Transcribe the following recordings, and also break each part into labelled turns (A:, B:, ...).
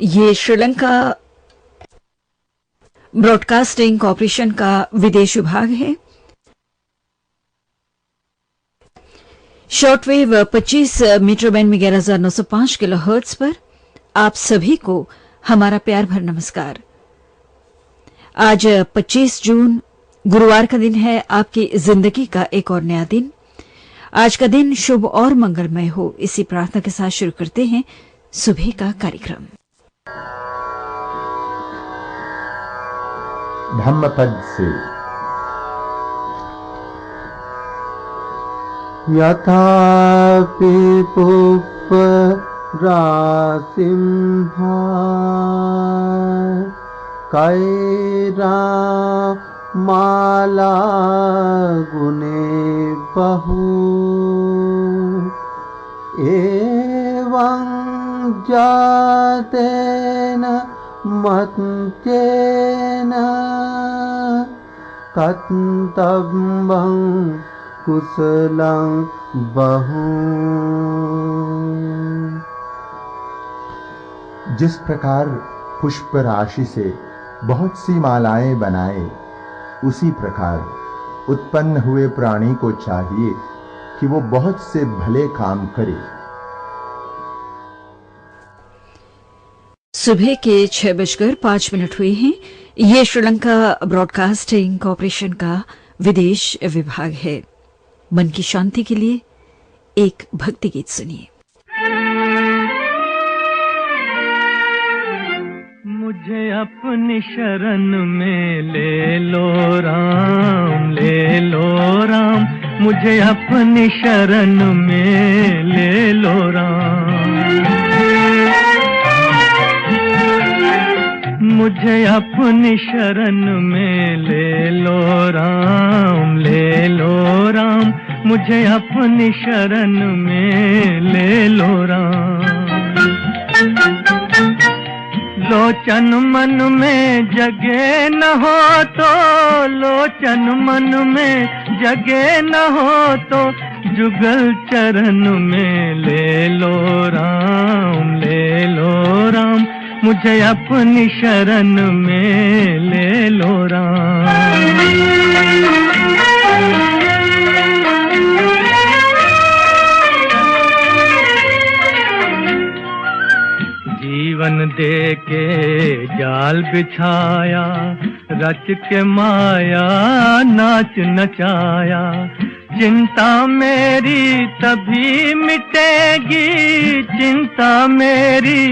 A: ये Sri Lanka broadcasting corporation का विदेश विभाग है। शॉर्टवेव 25 मीटर बैंड में 11,905 किलोहर्ट्ज पर आप सभी को हमारा प्यार भर नमस्कार। आज 25 जून गुरुवार का दिन है, आपकी जिंदगी का एक और नया दिन। आज का दिन शुभ और मंगलमय हो, इसी प्रार्थना के साथ शुरू करते हैं सुबह का कार्यक्रम।
B: धम्मपद से यथापि पुष्पराशिम्भा कैरामाला गुणे बहु एवं जातेन मत्तेन तत्तब्बं कुशलं बहु।
C: जिस प्रकार पुष्प राशि से बहुत सी मालाएं बनाए, उसी प्रकार उत्पन्न हुए प्राणी को चाहिए कि वो बहुत से भले काम करे।
A: सुबह के 6:05 हुए हैं। ये श्रीलंका ब्रॉडकास्टिंग कॉरपोरेशन का विदेश विभाग है। मन की शांति के लिए एक भक्ति गीत सुनिए।
D: मुझे अपनी शरण में ले लो राम, ले लो राम, मुझे अपनी शरण में ले लो राम। मुझे अपनी शरण में ले लो राम, ले लो राम, मुझे अपनी शरण में ले लो राम। लोचन मन में जगे न हो तो, लोचन मन में जगे न हो तो, जुगल चरण में ले लो राम, ले लो राम, मुझे अपनी शरण में ले लो राम। जीवन दे के जाल बिछाया, रच के माया नाच नचाया। चिंता मेरी तभी मिटेगी, चिंता मेरी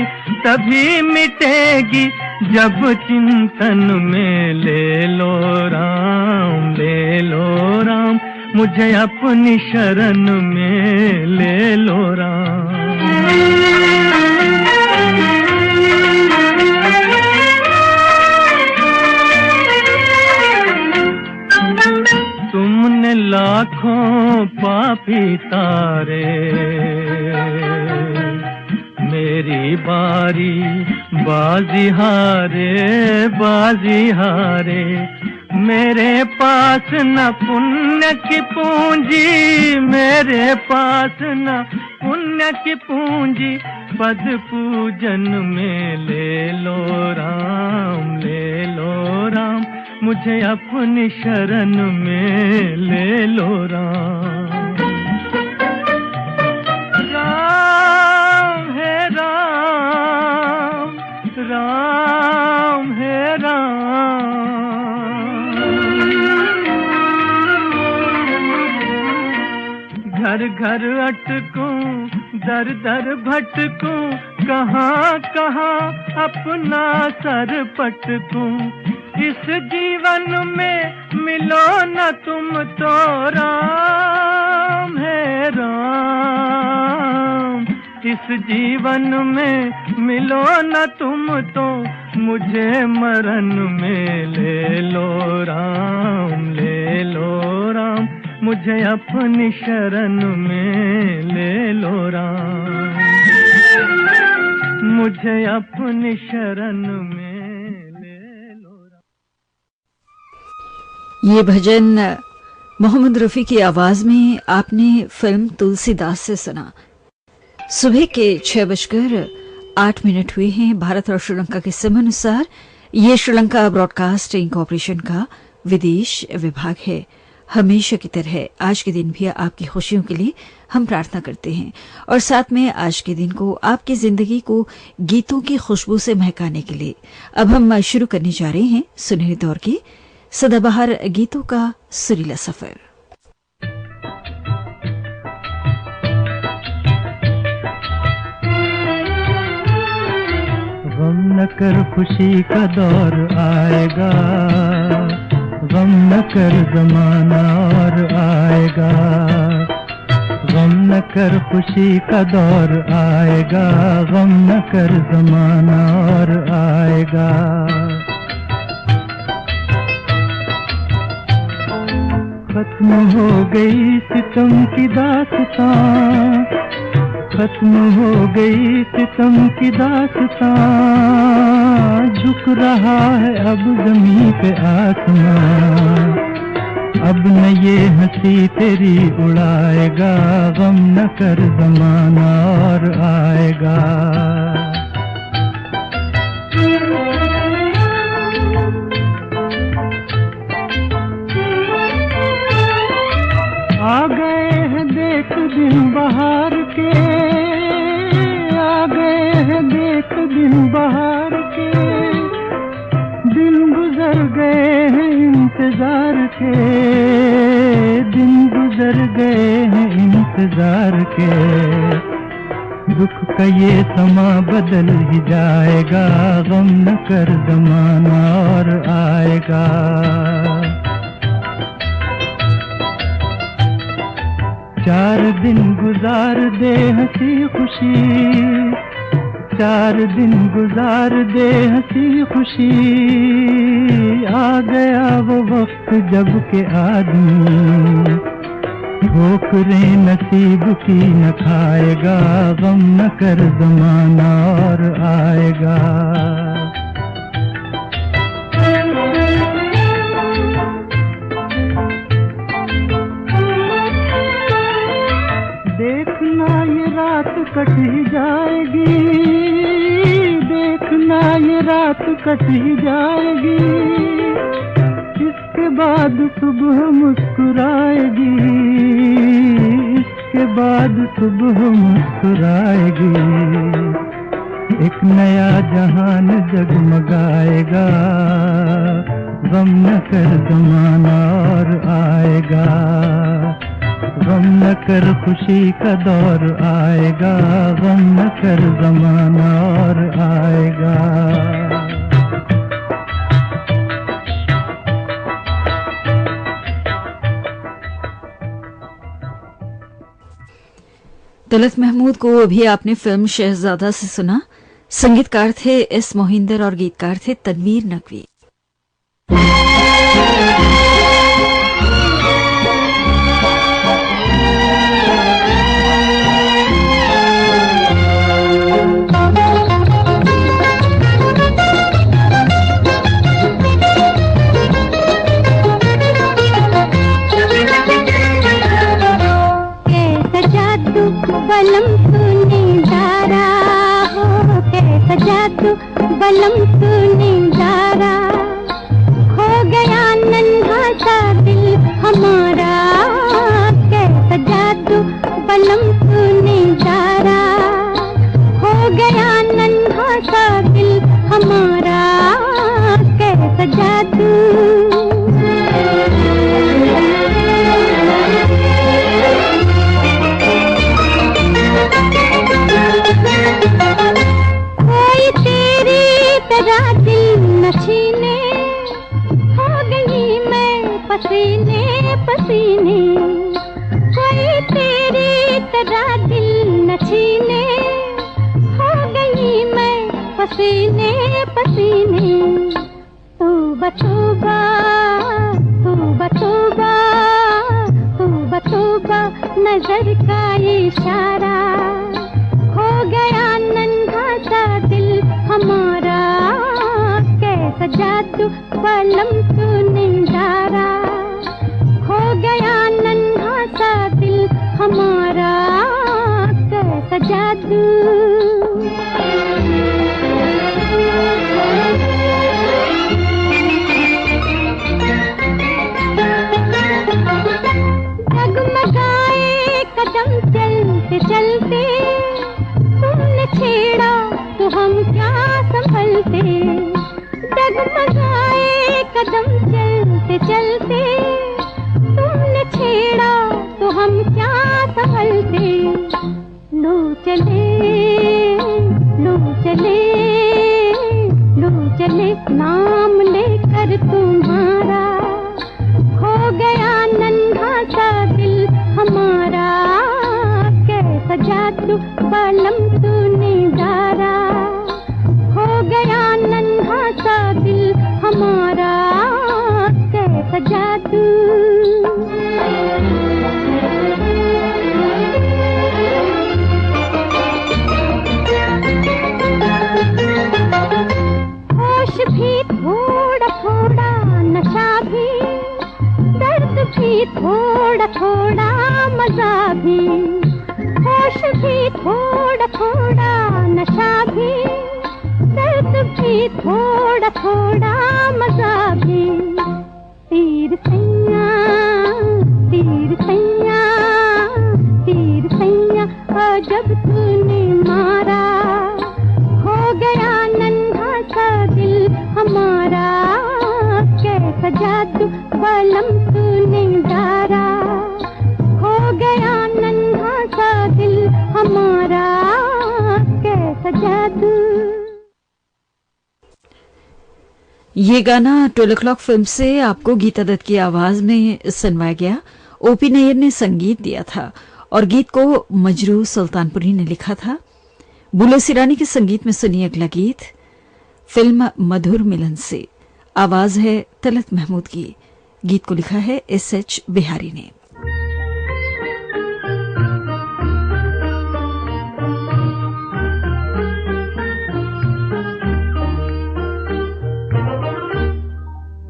D: तभी मिटेगी, जब चिंतन में ले लो राम, ले लो राम, मुझे अपनी शरण में ले लो राम। तुमने लाखों पापी तारे, मेरी बारी बाजी हारे, बाजी हारे। मेरे पास न पुण्य की पूंजी, मेरे पास न पुण्य की पूंजी, पद पूजन में ले लो राम, ले लो राम, मुझे अपनी शरण में ले लो राम। राम है राम, राम है राम। घर घर अटकूं, दर दर भटकूं, कहाँ कहाँ अपना सर पटकूं। इस जीवन में मिलो न तुम तो राम है राम। इस जीवन में मिलो न तुम तो, मुझे मरण में ले लो राम, ले लो राम, मुझे अपनी शरण में ले लो राम, मुझे अपनी शरण में ले लो राम।
A: ये भजन मोहम्मद रफी की आवाज में आपने फिल्म तुलसीदास से सुना। सुबह के 6:08 8 हुए हैं भारत और श्रीलंका के समय अनुसार। ये श्रीलंका ब्रॉडकास्टिंग कॉरपोरेशन का विदेश विभाग है। हमेशा की तरह आज के दिन भी आपकी खुशियों के लिए हम प्रार्थना करते हैं और साथ में आज के दिन को आपकी जिंदगी को गीतों की खुशबू से महकाने के लिए अब हम शुरू करने जा रहे हैं सुनहरे दौर के सदाबहार गीतों का सुरीला सफर।
D: गम न कर खुशी का दौर आएगा, गम न कर जमाना और आएगा। गम न कर खुशी का दौर आएगा, गम न कर जमाना और आएगा। खत्म हो गई सितम की दास्तां, खत्म हो गई सितम की दास्तां, झुक रहा है अब ज़मीं पे आसमां। अब न ये हंसी तेरी उड़ाएगा, गम न कर ज़माना और आएगा। आ गए हैं देख दिन बहार के, आ गए हैं देख दिन बहार के, दिन गुजर गए हैं इंतजार के, दिन गुजर गए हैं इंतजार के। दुख का ये समा बदल ही जाएगा, गम न कर ज़माना और आएगा। चार दिन गुजार दे हंसी खुशी, चार दिन गुजार दे हंसी खुशी। आ गया वो वक्त जब के आदमी ठोकरें नसीब की न खाएगा, गम न कर ज़माना और आएगा। देखना ये रात कट ही जाएगी, देखना ये रात कट ही जाएगी। इसके बाद सुबह मुस्कुराएगी, इसके बाद सुबह मुस्कुराएगी। एक नया जहान जगमगाएगा, गम न कर ज़माना और आएगा। गम न कर खुशी का दौर आएगा, गम न कर ज़माना और आएगा।
A: तलत महमूद को अभी आपने फिल्म शहजादा से सुना। संगीतकार थे एस मोहिंदर और गीतकार थे तनवीर नकवी।
E: बलम तूने डारा हो, कैसा जादू बलम तूने डारा। खो गया नन्हा सा दिल हमारा, कैसा जादू बलम तूने डारा। खो गया नन्हा सा दिल हमारा, कैसा जादू। नशीने हो गई मैं पसीने पसीने, कोई तेरी तरह दिल नशीने हो गई मैं पसीने पसीने। तूबा तूबा तूबा तूबा तूबा तूबा नजर का इशारा। हो गया नन्हा सा दिल हमारा, कैसा जादू बलम तूने डारा। खो गया नन्हा सा दिल हमारा, कैसा जादू। हम क्या संभलते, डगमगाए कदम चलते चलते, तुमने छेड़ा तो हम क्या संभलते। लो चले लो चले लो चले नाम लेकर तुम्हारा, खो गया नन्हा सा दिल हमारा, कैसा जादू बालम तूने डारा, खो गया नन्हा सा दिल हमारा, कैसा जादू। होश भी थोड़ा थोड़ा, नशा भी, दर्द भी थोड़ा थोड़ा, मजा भी, होश भी थोड़ा थोड़ा, नशा भी, दर्द भी थोड़ा थोड़ा, मजा भी। तीर सैया तीर सैया तीर सैया जब तूने मारा, हो गया नन्हा सा दिल हमारा, कैसा जादू बालम तूने डारा, हो गया नन्हा सा दिल हमारा, कैसा जादू।
A: ये गाना 12 o'clock फिल्म से आपको गीता दत्त की आवाज में सुनवाया गया। ओपी नैयर ने संगीत दिया था और गीत को मजरू सुल्तानपुरी ने लिखा था। बुले सिरानी के संगीत में सुनिए अगला गीत, फिल्म मधुर मिलन से। आवाज है तलत महमूद की। गीत को लिखा है S.H. बिहारी ने।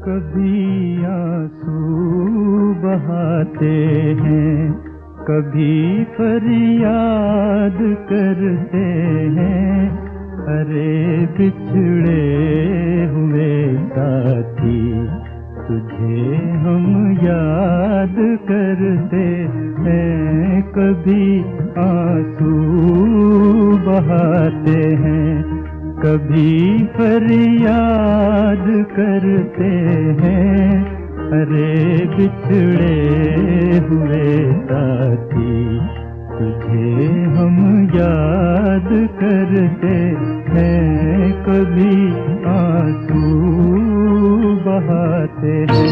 D: कभी आंसू बहाते हैं, कभी फरियाद करते हैं, अरे बिछड़े हुए साथी तुझे हम याद करते हैं। कभी आंसू बहाते हैं, कभी फरियाद करते हैं, अरे बिछड़े हुए साथी तुझे हम याद करते हैं। कभी आंसू बहाते हैं।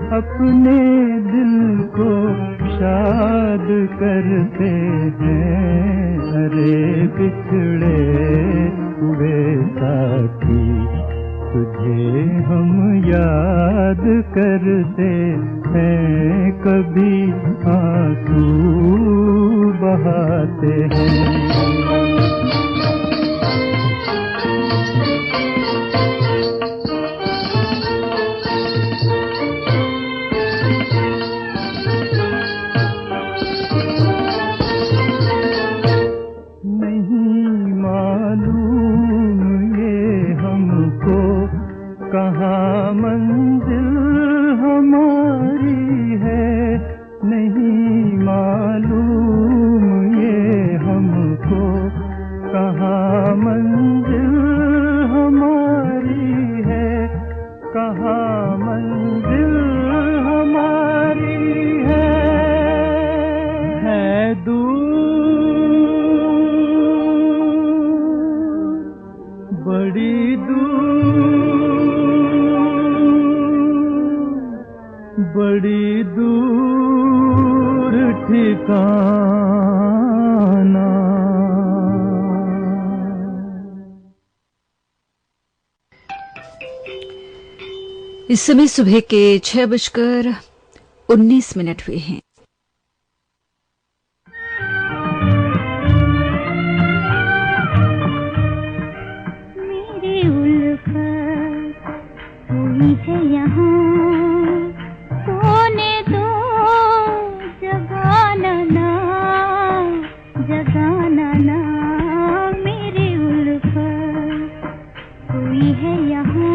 D: अपने दिल को शाद करते हैं, अरे बिछड़े हुए साथी तुझे हम याद करते हैं। कभी आंसू बहाते हैं। कहाँ मंजिल हमारी है, नहीं मालूम ये हमको। कहाँ मंजिल हमारी है, कहाँ मंजिल हमारी है दूर, बड़ी दूर, बड़ी दूर ठिकाना।
A: इस समय सुबह के 6:19 हुए हैं।
E: मेरी उल्फत हुई है यहाँ, सोने दो जगाना ना, जगाना ना। मेरी उल्फत हुई है यहाँ।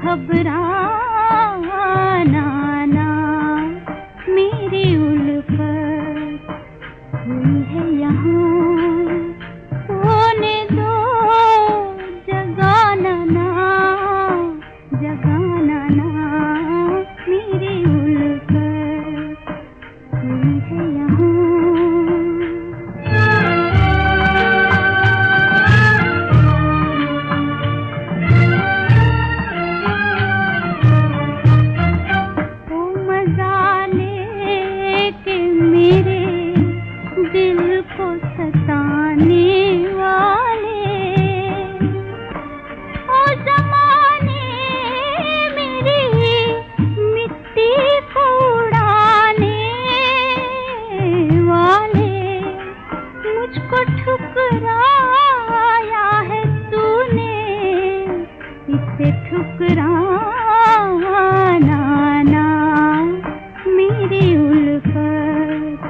E: घबराना ना, मेरी उल्फत हुई है यहाँ, सोने दो जगाना ना, जगाना ना। मेरी उल्फत हुई है यहाँ। ठुकराया है तूने, इसे ठुकराना ना। मेरी उल्फत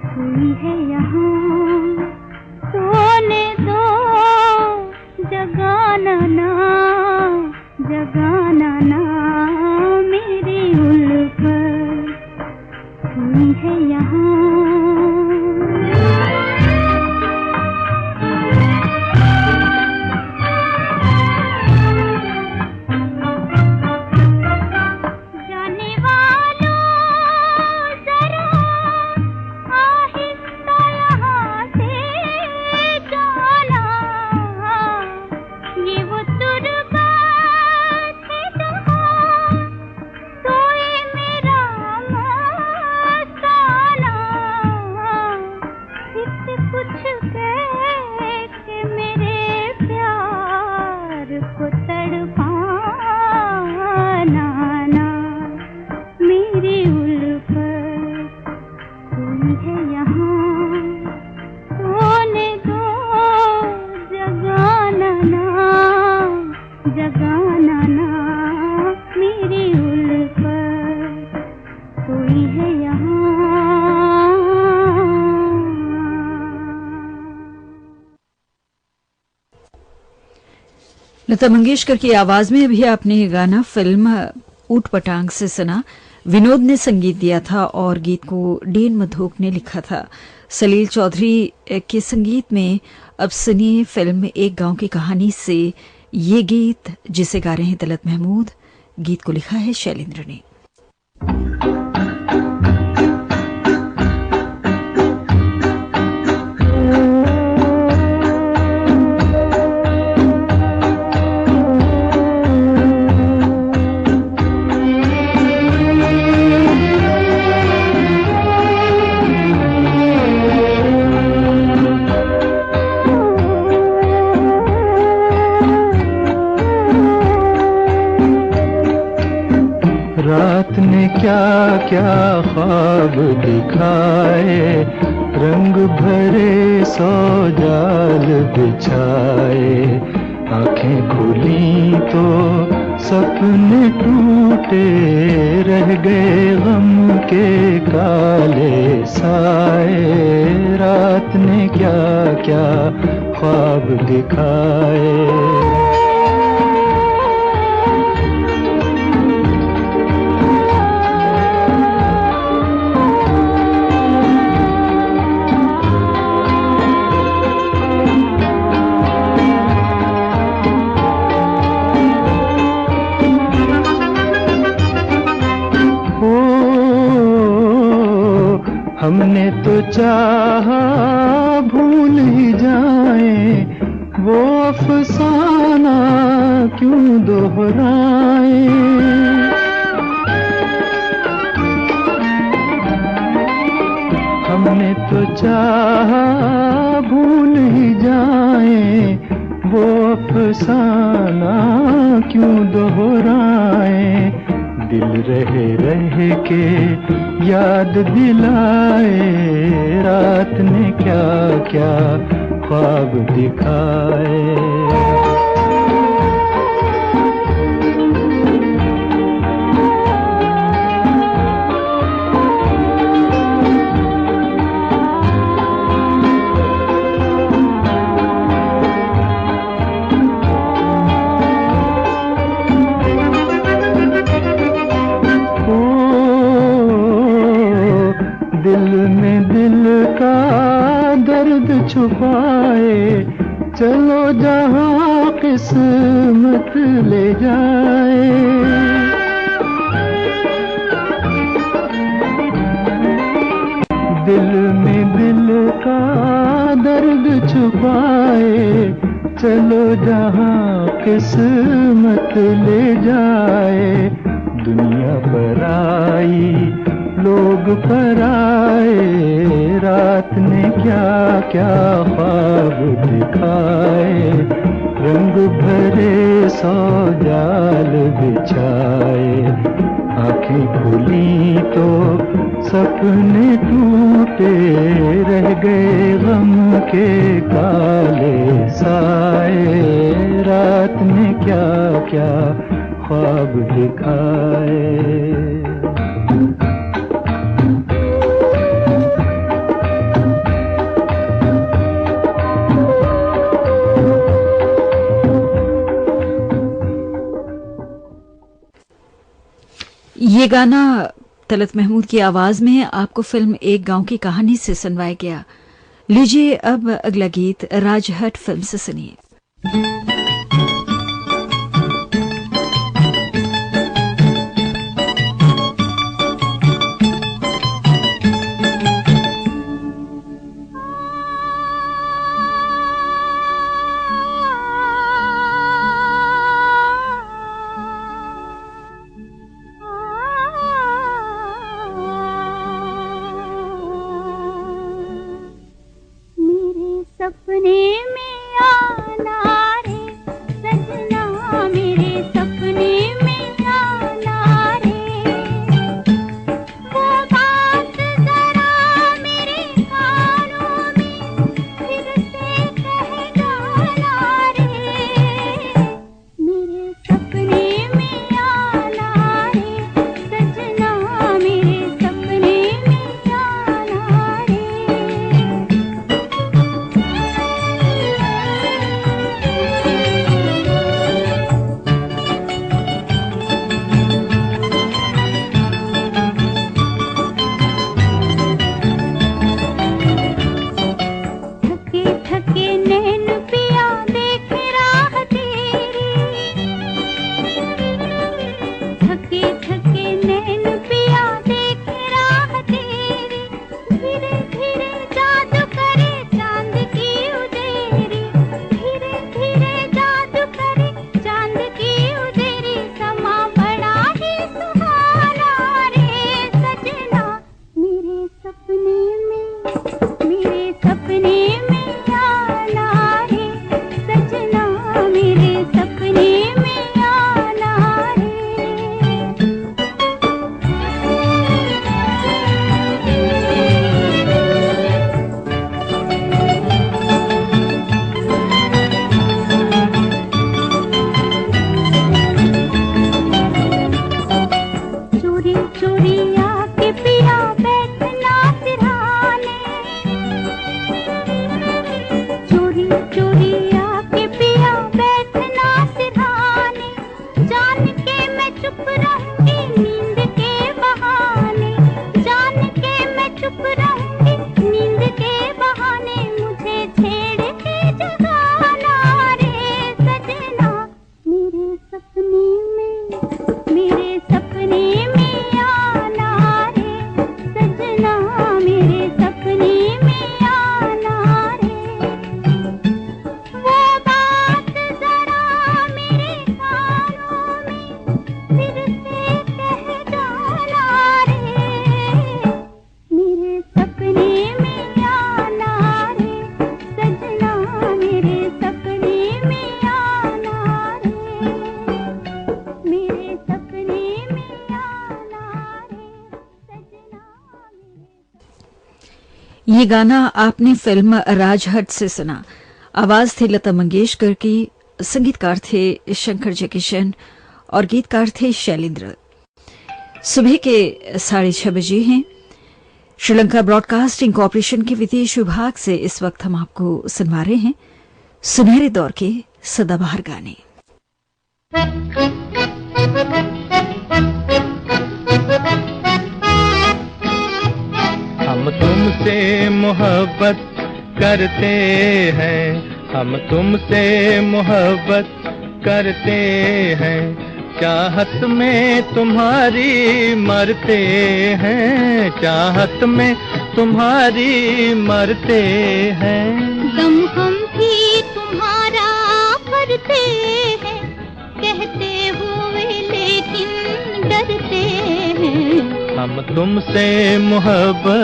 E: हुई है यहाँ, सोने दो जगाना ना, जगाना ना। मेरी उल्फत हुई है यहाँ।
A: लता मंगेशकर की आवाज में अभी आपने ये गाना फिल्म ऊट पटांग से सुना। विनोद ने संगीत दिया था और गीत को डीन मधोक ने लिखा था। सलील चौधरी के संगीत में अब सुनिए फिल्म एक गांव की कहानी से ये गीत, जिसे गा रहे हैं तलत महमूद। गीत को लिखा है शैलेंद्र ने।
D: रात ने क्या क्या ख्वाब दिखाए, रंग भरे सौ जाल बिछाए। आंखें खुली तो सपने टूटे, रह गए गम के काले साए। रात ने क्या क्या ख्वाब दिखाए। हमने तो चाहा भूल ही जाए, वो अफसाना क्यों दोहराए। हमने तो चाहा भूल ही जाए, वो अफसाना क्यों दोहराए। दिल रहे रह के याद दिलाए, रात ने क्या क्या ख्वाब दिखाए। छुपाए चलो जहां किस्मत ले जाए। दिल में दिल का दर्द छुपाए चलो जहां किस्मत ले जाए। दुनिया पर आई लोग पर आए, रात ने क्या क्या ख्वाब दिखाए। रंग भरे सौ जाल बिछाए, आँखें खुली तो सपने टूटे, रह गए गम के काले साए। रात ने क्या क्या ख्वाब दिखाए।
A: ये गाना तलत महमूद की आवाज में आपको फिल्म एक गांव की कहानी से सुनवाया गया। लीजिए अब अगला गीत राजहट फिल्म से सुनिए।
E: सपने में आना रे सजना, मेरे सपने में आना रे। वो बात जरा मेरे कानों में फिर से कह जाना रे। मेरे सपने में आना रे सजना, मेरे सपने में आना रे।
A: ये गाना आपने फिल्म राजहट से सुना। आवाज थी लता मंगेशकर की, संगीतकार थे शंकर जयकिशन और गीतकार थे शैलेंद्र। सुबह के 6:30 बजे हैं। श्रीलंका ब्रॉडकास्टिंग कॉरपोरेशन के विदेश विभाग से इस वक्त हम आपको सुनवा रहे हैं सुनहरे दौर के सदाबहार गाने।
D: हम तुमसे मोहब्बत करते हैं, हम तुमसे मोहब्बत करते हैं, चाहत में तुम्हारी मरते हैं, चाहत में तुम्हारी मरते हैं।
E: दम हम भी तुम्हारा भरते हैं, कहते हुए लेकिन डरते हैं।
D: हम तुमसे मोहब्बत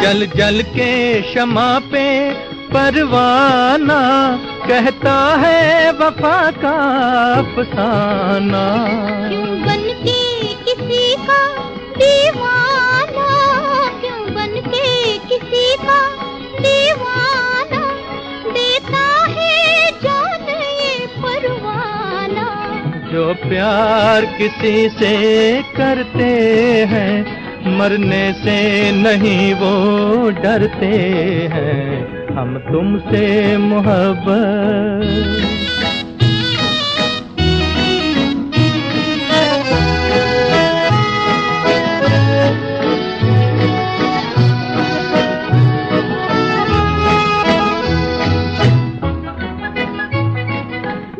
D: जल जल के शमा पे परवाना कहता है वफा का अफसाना।
E: क्यों बन के किसी का दीवाना, क्यों बन के किसी का दीवाना, देता है जान ये परवाना।
D: जो प्यार किसी से करते हैं, मरने से नहीं वो डरते हैं। हम तुमसे मोहब्बत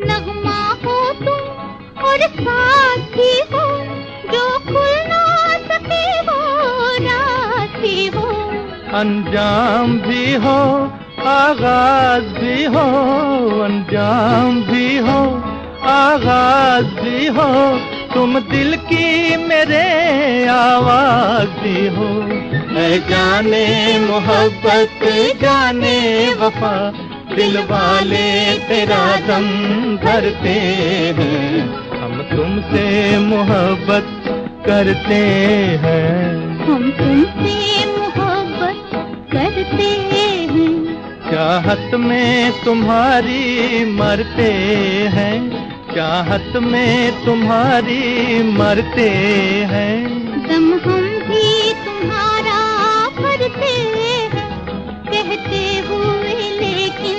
E: नगमा हो तुम और साथी हो, जो खुल ना सके वो राती हो।
D: अंजाम भी हो आगाज भी हो, अंजाम भी हो आगाज भी हो, तुम दिल की मेरे आवाज भी हो। ऐ जाने मोहब्बत जाने वफा, दिल वाले तेरा दम भरते हैं। हम तुमसे मोहब्बत करते हैं,
E: हम तुमसे मोहब्बत करते हैं,
D: चाहत में तुम्हारी मरते हैं, चाहत में तुम्हारी मरते हैं।
E: दम हम भी तुम्हारा भरते हैं, कहते हुए लेकिन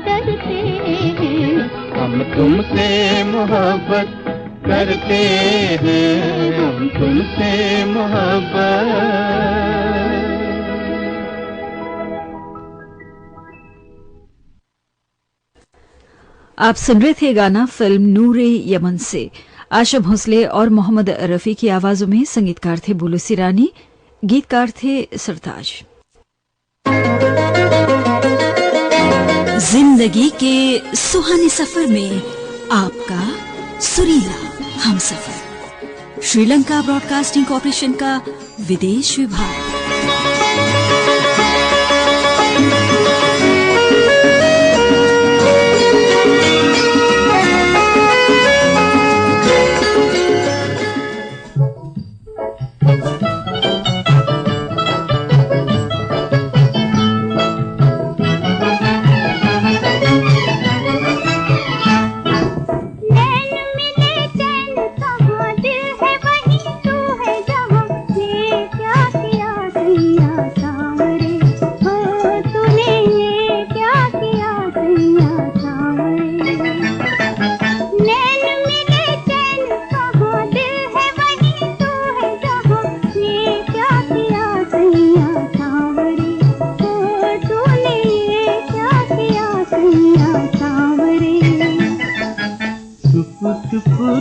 E: डरते हैं।
D: हम तुमसे मोहब्बत करते हैं, हम तुमसे मोहब्बत।
A: आप सुन रहे थे गाना फिल्म नूरे यमन से। आशा भोसले और मोहम्मद रफी की आवाजों में, संगीतकार थे बुलू सिरानी, गीतकार थे सरताज। जिंदगी के सुहाने सफर में आपका सुरीला हमसफर। श्रीलंका ब्रॉडकास्टिंग कॉरपोरेशन का विदेश विभाग।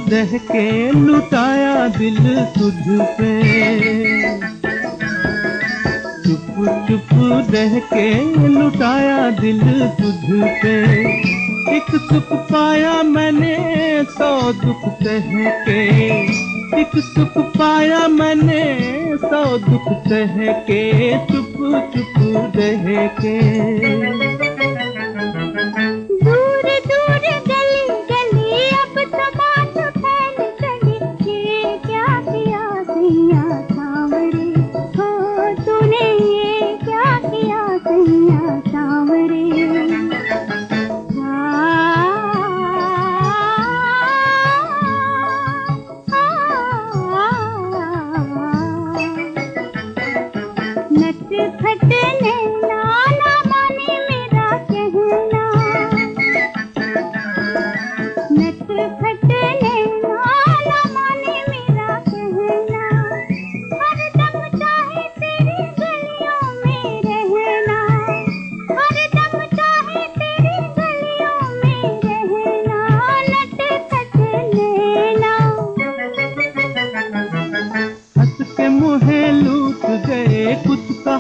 D: दह के लुटाया दिल तुझ पे, चुप चुप दह के लुटाया दिल तुझ पे। एक सुख पाया मैंने 100 दुख सह के, एक सुख पाया मैंने 100 दुख सह के। चुप चुप रह के।
E: दूर दूर गली गली अब तमाम फैल चली, ये क्या किया सैया सांवरे, हो तूने ये क्या किया सैया सांवरे।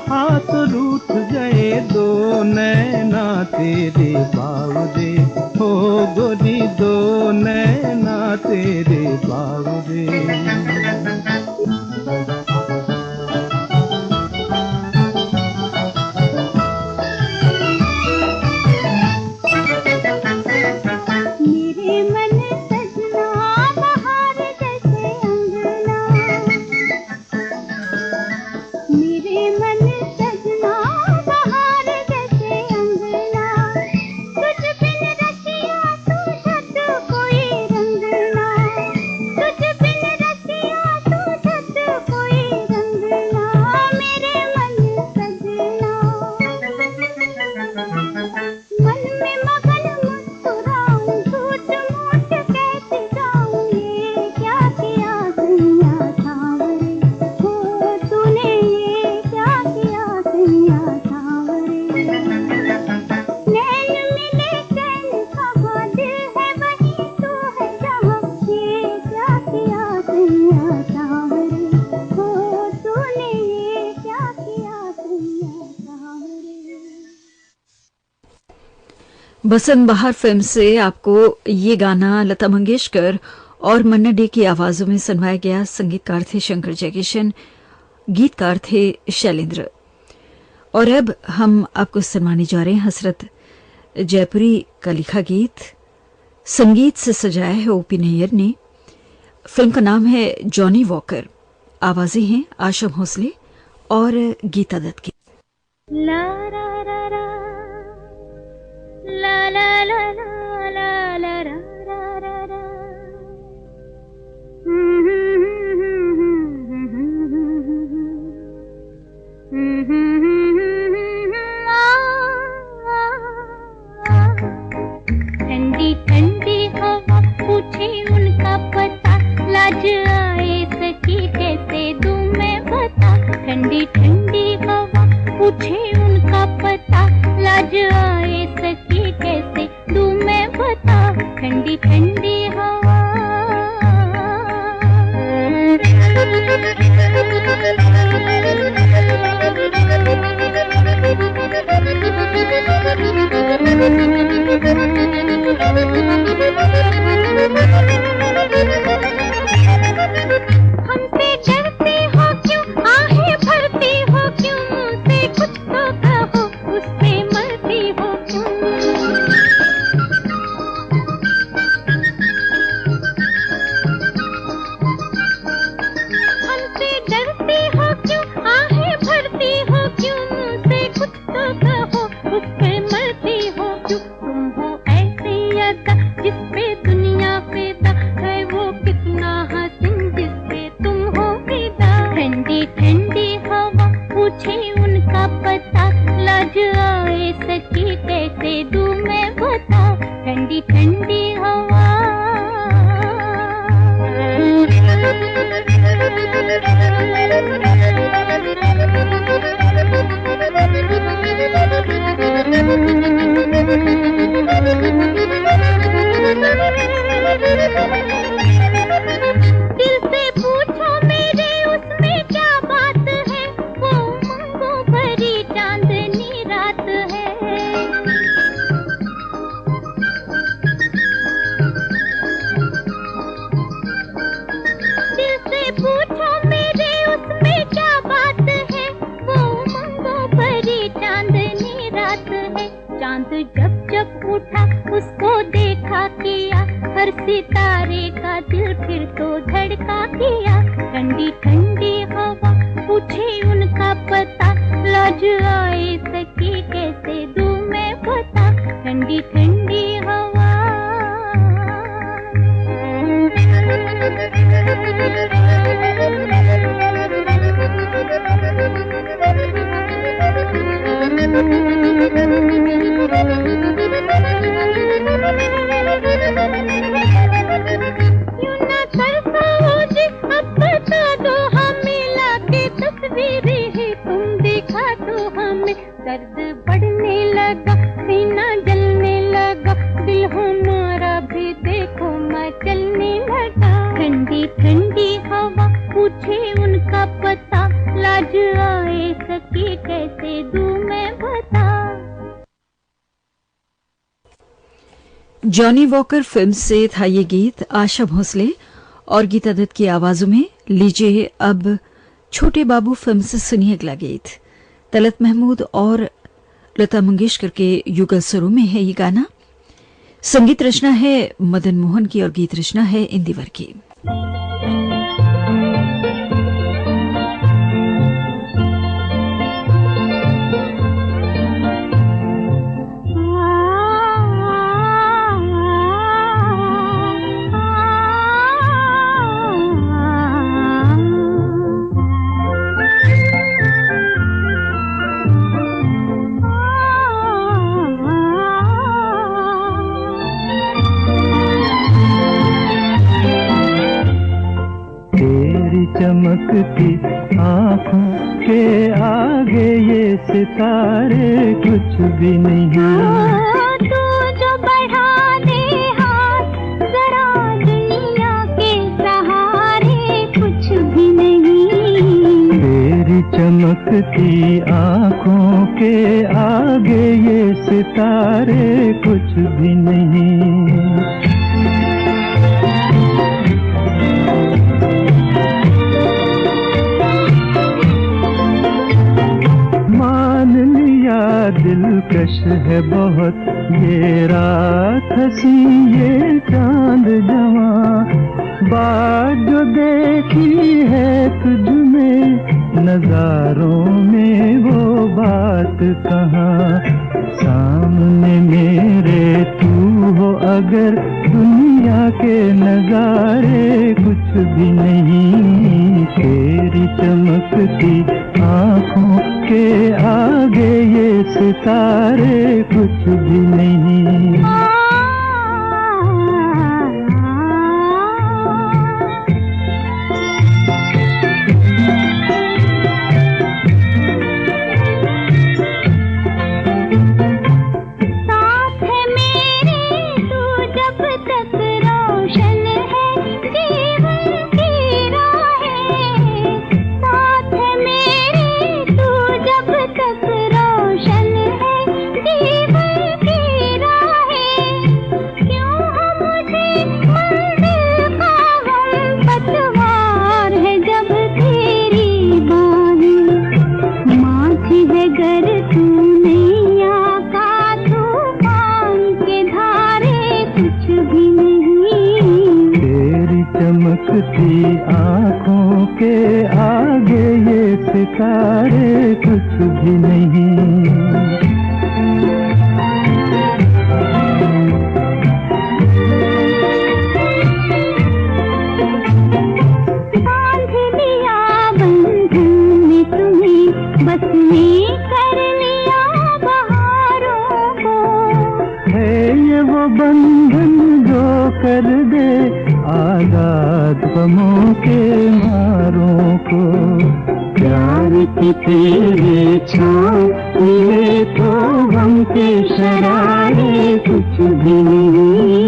D: हाथ रूठ गए दो नैना तेरे बावरे, हो गोरी दो नैना तेरे बावरे।
A: बसंत बहार फिल्म से आपको ये गाना लता मंगेशकर और मन्ना डे की आवाजों में सुनवाया गया। संगीतकार थे शंकर जयकिशन, गीतकार थे शैलेंद्र। और अब हम आपको सुनवाने जा रहे हैं हसरत जयपुरी का लिखा गीत, संगीत से सजाया है ओपी नैयर ने। फिल्म का नाम है जॉनी वॉकर। आवाजें हैं आशा भोसले और गीता दत्त की।
E: ला रा रा रा ला ला ला ला ला ला रा रा रा रा। ठंडी ठंडी हवा पूछे उनका पता, लाज आए सकी कैसे दूं मैं बता। ठंडी ठंडी हवा पूछे उनका पता, लाज आए सकी कैसे दूं मैं बता। ठंडी ठंडी हवा हमसे डरते हो क्यों, आहें भरती हो क्यों, मुझसे कुछ तो कहो, उससे मरती हो क्यों। हमसे डरती हो क्यों, आहें भरती हो क्यों, मुझसे कुछ तो कहो, उससे मरती हो क्यों। तुम हो ऐसी अदा जिसपे दुनिया फिदा है, वो कितना हसीन जिसपे तुम हो फिदा। ठंडी ठंडी हवा पूछे उनका पता, लाज आए सकी कैसे दूं मैं बता। ठंडी ठंडी हवा दिल से पूछो मेरे उसमें क्या बात है, वो उमंगों भरी चांदनी रात है। था, उसको देखा किया, हर सितारे का दिल फिर तो धड़का किया। ठंडी ठंडी हवा पूछे उनका पता, लाज आए सकी कैसे दूं मैं बता। ठंडी ठंडी हवा यूं ना तरसाओ जी, अब बता दो हमें, लाके तस्वीरें ही तुम दिखा दो हमें। दर्द बढ़ने लगा, सीना जलने लगा, दिल हमारा भी देखो मचलने लगा। ठंडी ठंडी हवा पूछे उनका पता, लाज आए सकी कैसे दूं मैं बता।
A: जॉनी वॉकर फिल्म से था ये गीत आशा भोसले और गीता दत्त की आवाजों में। लीजिए अब छोटे बाबू फिल्म से सुनिए अगला गीत। तलत महमूद और लता मंगेशकर के युगल स्वरों में है ये गाना। संगीत रचना है मदन मोहन की और गीत रचना है इंदिवर की।
D: चमकती आँखों के आगे ये सितारे कुछ भी नहीं।
E: तू जो बढ़ा दे हाथ जरा दुनिया के सहारे कुछ भी नहीं।
D: तेरी चमकती आँखों के आगे ये सितारे कुछ भी नहीं। दिलकश है बहुत ये रात हसी ये चांद जवां, बात जो देखी है तुझ में नजारों में वो बात कहाँ। सामने मेरे तू हो अगर दुनिया के नजारे कुछ भी नहीं। तेरी चमकती आँखों के आगे ये सितारे कुछ भी नहीं। चमकती आँखों के आगे ये सितारे कुछ भी नहीं।
E: बांध लिया बंधन में तुम्हें, बस में कर लिया बहारों को।
D: है ये वो बंधन जो कर दे आजाद गमों के मारों को। प्यार की तेरे छाँव मिले तो गम के शरारे कुछ भी नहीं।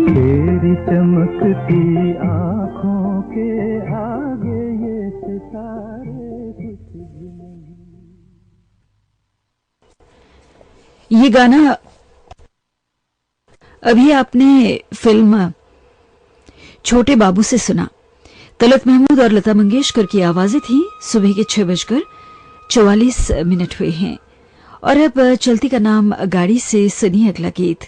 D: तेरी चमकती आँखों के आगे ये सितारे कुछ भी नहीं।
A: ये गाना अभी आपने फिल्म छोटे बाबू से सुना। तलत महमूद और लता मंगेशकर की आवाजें थी। सुबह के 6:44 हुए हैं और अब चलती का नाम गाड़ी से सुनिए अगला गीत।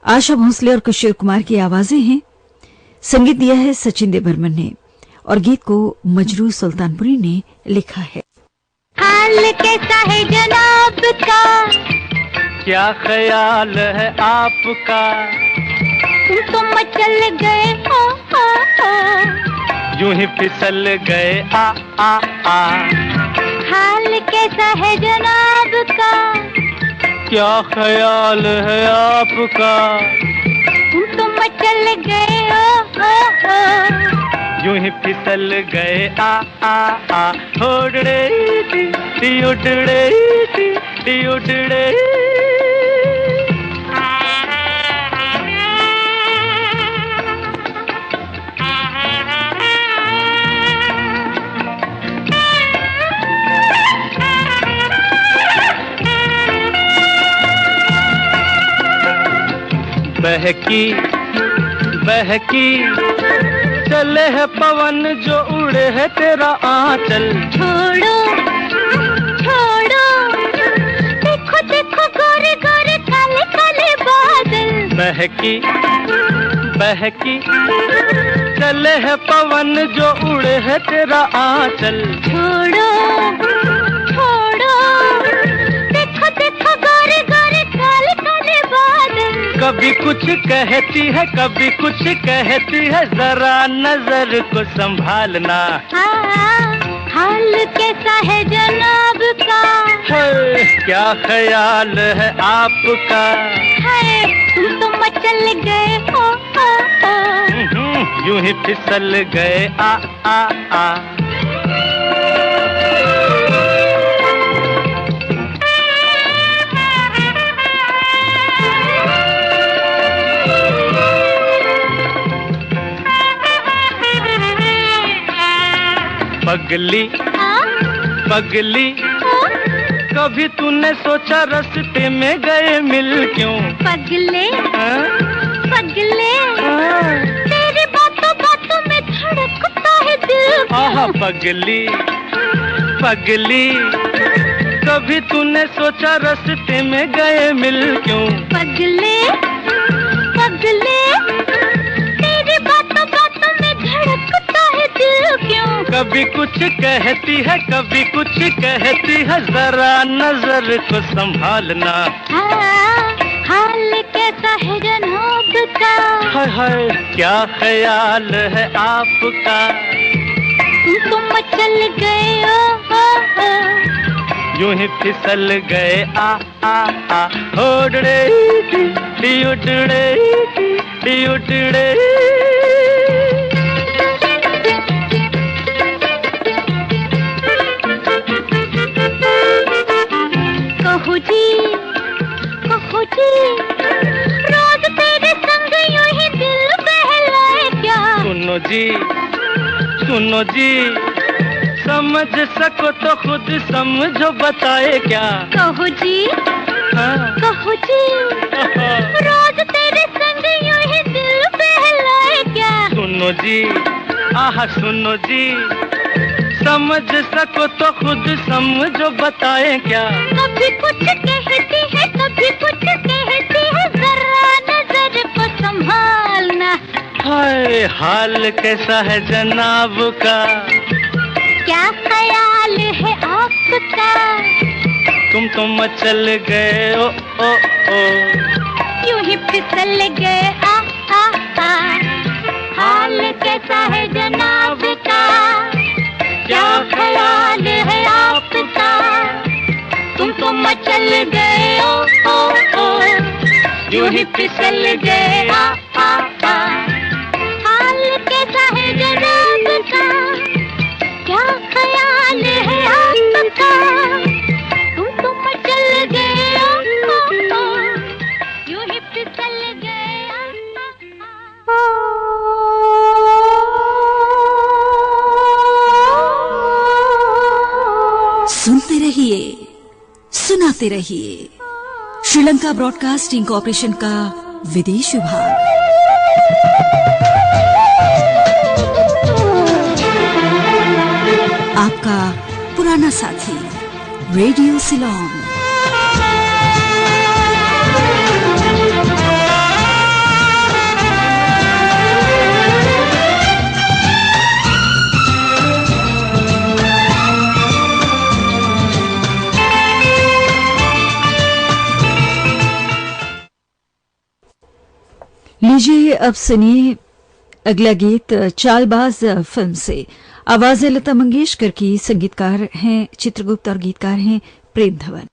A: आशा भोसले और किशोर कुमार की आवाजें हैं। संगीत दिया है सचिन देव बर्मन ने और गीत को मजरू सुल्तानपुरी ने लिखा है।
E: हाल कैसा है जनाब का,
D: क्या ख्याल है आपका,
E: तुम तो मचल गए हो,
D: यूं ही फिसल गए आ आ आ।
E: हाल कैसा है जनाब का,
D: क्या ख्याल है आपका,
E: तुम तो मचल गए हो,
D: यूं ही फिसल गए आ आ आ। उड़ड़े टी उड़ड़े टी उड़ड़े। बहकी बहकी चले है पवन जो उड़े है तेरा आंचल।
E: छोड़ो छोड़ो, देखो देखो गोरे गोरे काले काले बादल।
D: बहकी बहकी चले है पवन जो उड़े है तेरा आंचल।
E: छोड़ो छोड़ो, देखो देखो गोरे गोरे काले काले बादल।
D: कभी कुछ कहती है कभी कुछ कहती है, जरा नजर को संभालना।
E: हाँ, हाल कैसा है जनाब का,
D: है, क्या ख्याल है आपका,
E: है तुम तो मचल गए हो,
D: यूं ही फिसल गए आ आ आ। पगली पगली कभी तूने सोचा रास्ते में गए मिल क्यों।
E: पगले
D: हाँ?
E: पगले, तेरी बातों बातों में धड़कता है दिल।
D: आहा पगली पगली कभी तूने सोचा रास्ते में गए मिल क्यों।
E: पगले पगले, तेरी बातों बातों में धड़कता है दिल क्यों।
D: कभी कुछ कहती है कभी कुछ कहती है, जरा नजर को संभालना।
E: हाँ, हाल कैसा है जनाब का,
D: हाय हाय क्या ख्याल है आपका,
E: तुम तो मचल गए हो,
D: यूं ही फिसल गए आ आ आ। उड़ड़े टी उड़ड़े टी उड़ड़े।
E: कहो जी रोज तेरे संग यूं ही दिल बहलाए क्या।
D: सुनो जी समझ सको तो खुद समझो बताए क्या।
E: कहो जी
D: हाँ?
E: कहो जी, रोज तेरे संग यूं ही दिल बहलाए क्या।
D: सुनो जी आहा सुनो जी, समझ सको तो खुद समझो बताए क्या।
E: कभी कुछ कहती है कभी कुछ कहती है, जरा नजर को संभालना।
D: हाय हाल कैसा है जनाब का,
E: क्या ख्याल है आपका,
D: तुम तो मचल गए ओ ओ ओ।
E: यूं ही फिसल गए आ आ आ। हाल कैसा है जनाब का, क्या ख्याल है आपका, तुम तो मचल गए ओ, यूं ही फिसल गए आ आ आ। हाल कैसा है जनाब का, क्या ख्याल है आपका, तुम तो मचल गए ओ, यूं ही फिसल गए आ आ आ।
A: सुनते रहिए सुनाते रहिए श्रीलंका ब्रॉडकास्टिंग कॉर्पोरेशन का विदेश विभाग। आपका पुराना साथी रेडियो सिलोन। लीजिए अब सुनिए अगला गीत चालबाज फिल्म से। आवाज है लता मंगेशकर की, संगीतकार हैं चित्रगुप्त और गीतकार हैं प्रेम धवन।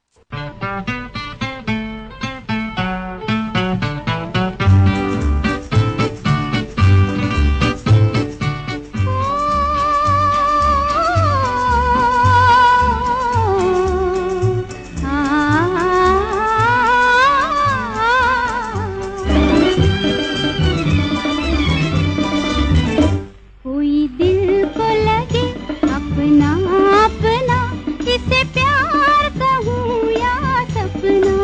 E: कोई दिल को लगे अपना अपना, इसे प्यार कहूँ या सपना,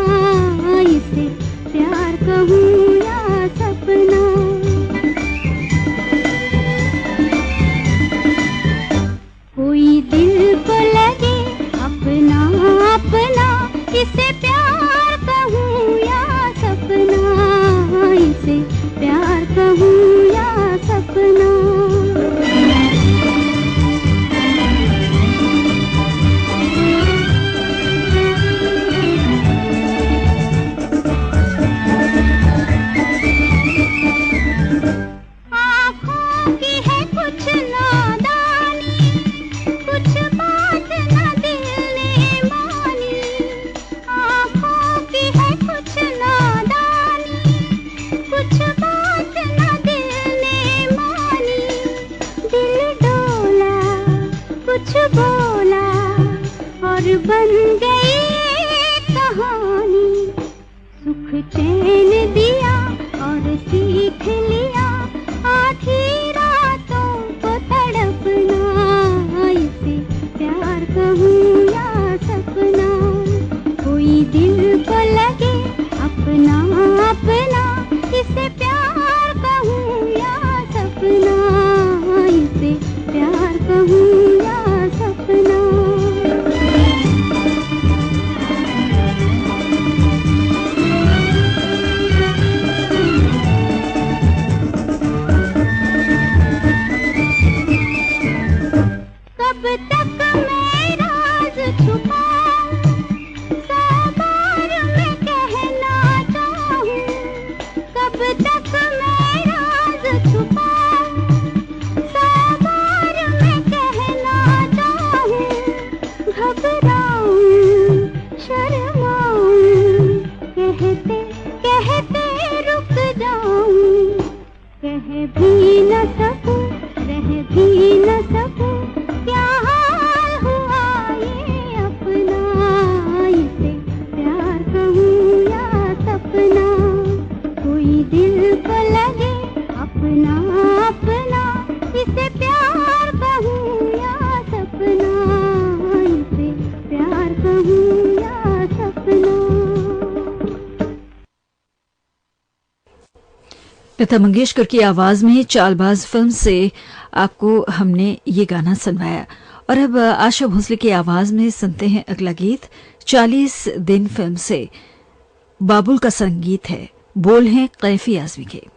E: इसे प्यार कहूँ या सपना। कोई दिल को लगे अपना अपना, इसे प्यार कहूँ या सपना, इसे प्यार कहूँ या सपना। आँखों की है कुछ नादानी, कुछ बात न दिल ने मानी। आँखों की है कुछ नादानी, कुछ बात न दिल ने मानी। दिल डोला कुछ बोला और बन गई कहानी। सुख चैन दिया और सीख लिया आधी रातों को तड़पना, इसे प्यार कहूँ या सपना। कोई दिल को लगे अपना अपना, इसे प्यार कहूँ या सपना, इसे प्यार कहूँ या सपना। कब तक मैं राज छुपाऊं, सौ बार मैं कहना चाहूं। कब तक मैं राज छुपाऊं, सौ बार मैं कहना चाहूं। घबराऊं शर्माऊं, कहते कहते रुक जाऊं। कह भी न सकूं, रह भी न सकूं, क्या हाल हुआ ये अपना, इसे प्यार कहूँ या सपना। कोई दिल को लगे अपना अपना, इसे प्यार कहूँ या सपना, इसे प्यार कहूँ या सपना।
A: लता मंगेशकर की आवाज में चालबाज फिल्म से आपको हमने ये गाना सुनवाया। और अब आशा भोसले की आवाज में सुनते हैं अगला गीत 40 दिन फिल्म से। बाबुल का संगीत है, बोल हैं कैफी आजमी के।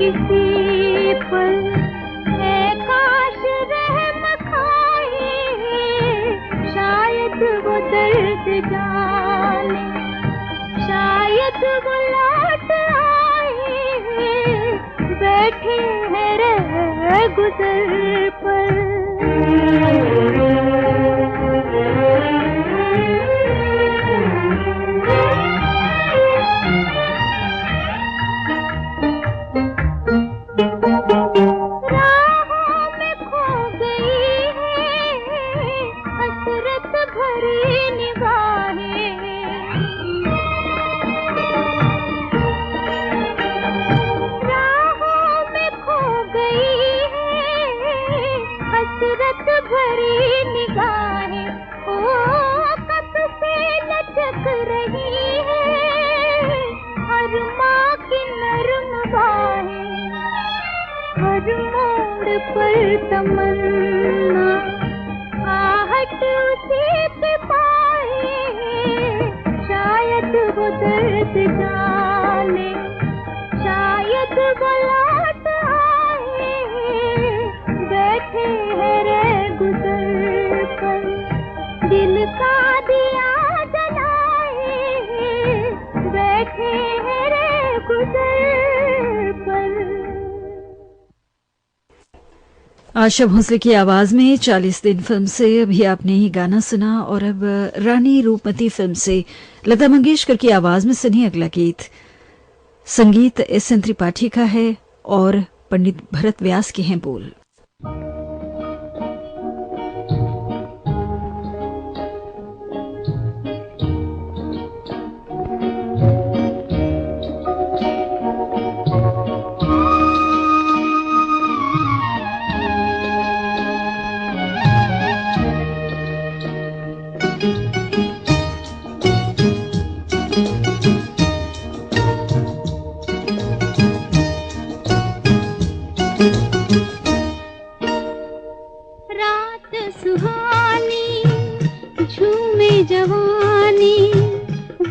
E: किसी पर है काश रहम खाए, शायद वो दर्द जाने, शायद वो लौट आए, बैठे हैं रह गुजर पर। पर तमन्ना आहट उसी पे पाए, शायद वो दर्द जाने, शायद वो लौट आए, बैठे हैं रे गुजर पर, दिल का दिया जलाए, बैठे हैं रे गुजर पर।
A: आशा भोसले की आवाज में 40 दिन फिल्म से अभी आपने ही गाना सुना। और अब रानी रूपमती फिल्म से लता मंगेशकर की आवाज में सुनिए अगला गीत। संगीत एस.एन. त्रिपाठी का है और पंडित भरत व्यास के हैं बोल।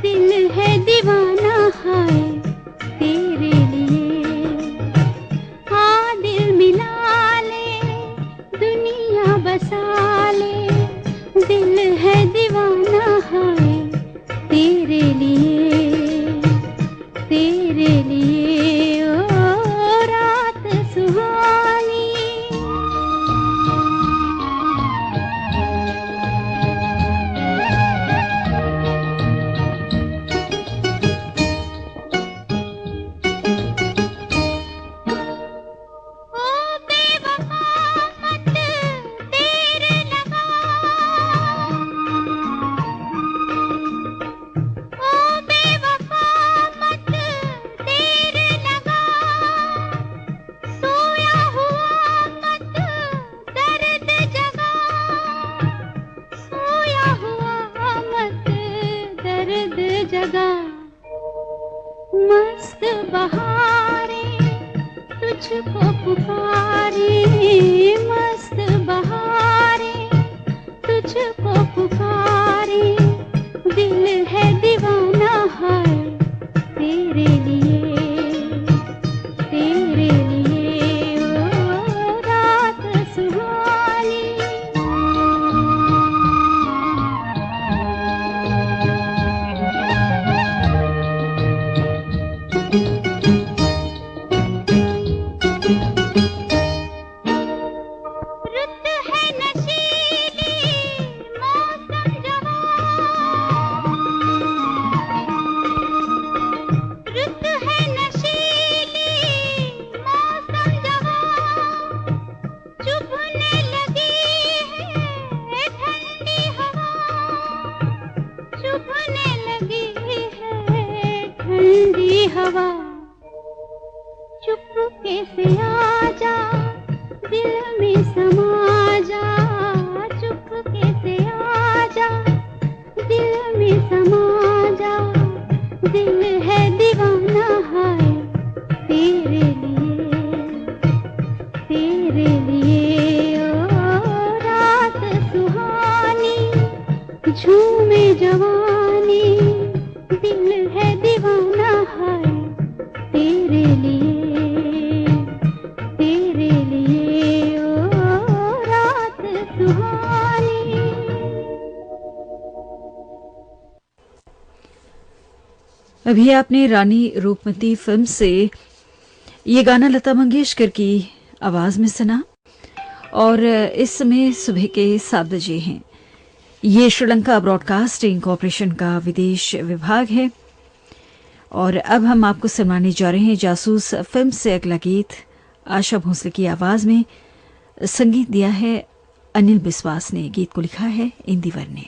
E: दिल है दीवाना है तेरे लिए।
A: अभी आपने रानी रूपमती फिल्म से ये गाना लता मंगेशकर की आवाज में सुना और इस समय सुबह के 7 बजे हैं। ये श्रीलंका ब्रॉडकास्टिंग कॉरपोरेशन का विदेश विभाग है और अब हम आपको सुनाने जा रहे हैं जासूस फिल्म से अगला गीत। आशा भोसले की आवाज में संगीत दिया है अनिल बिस्वास ने, गीत को लिखा है इंदिवर ने।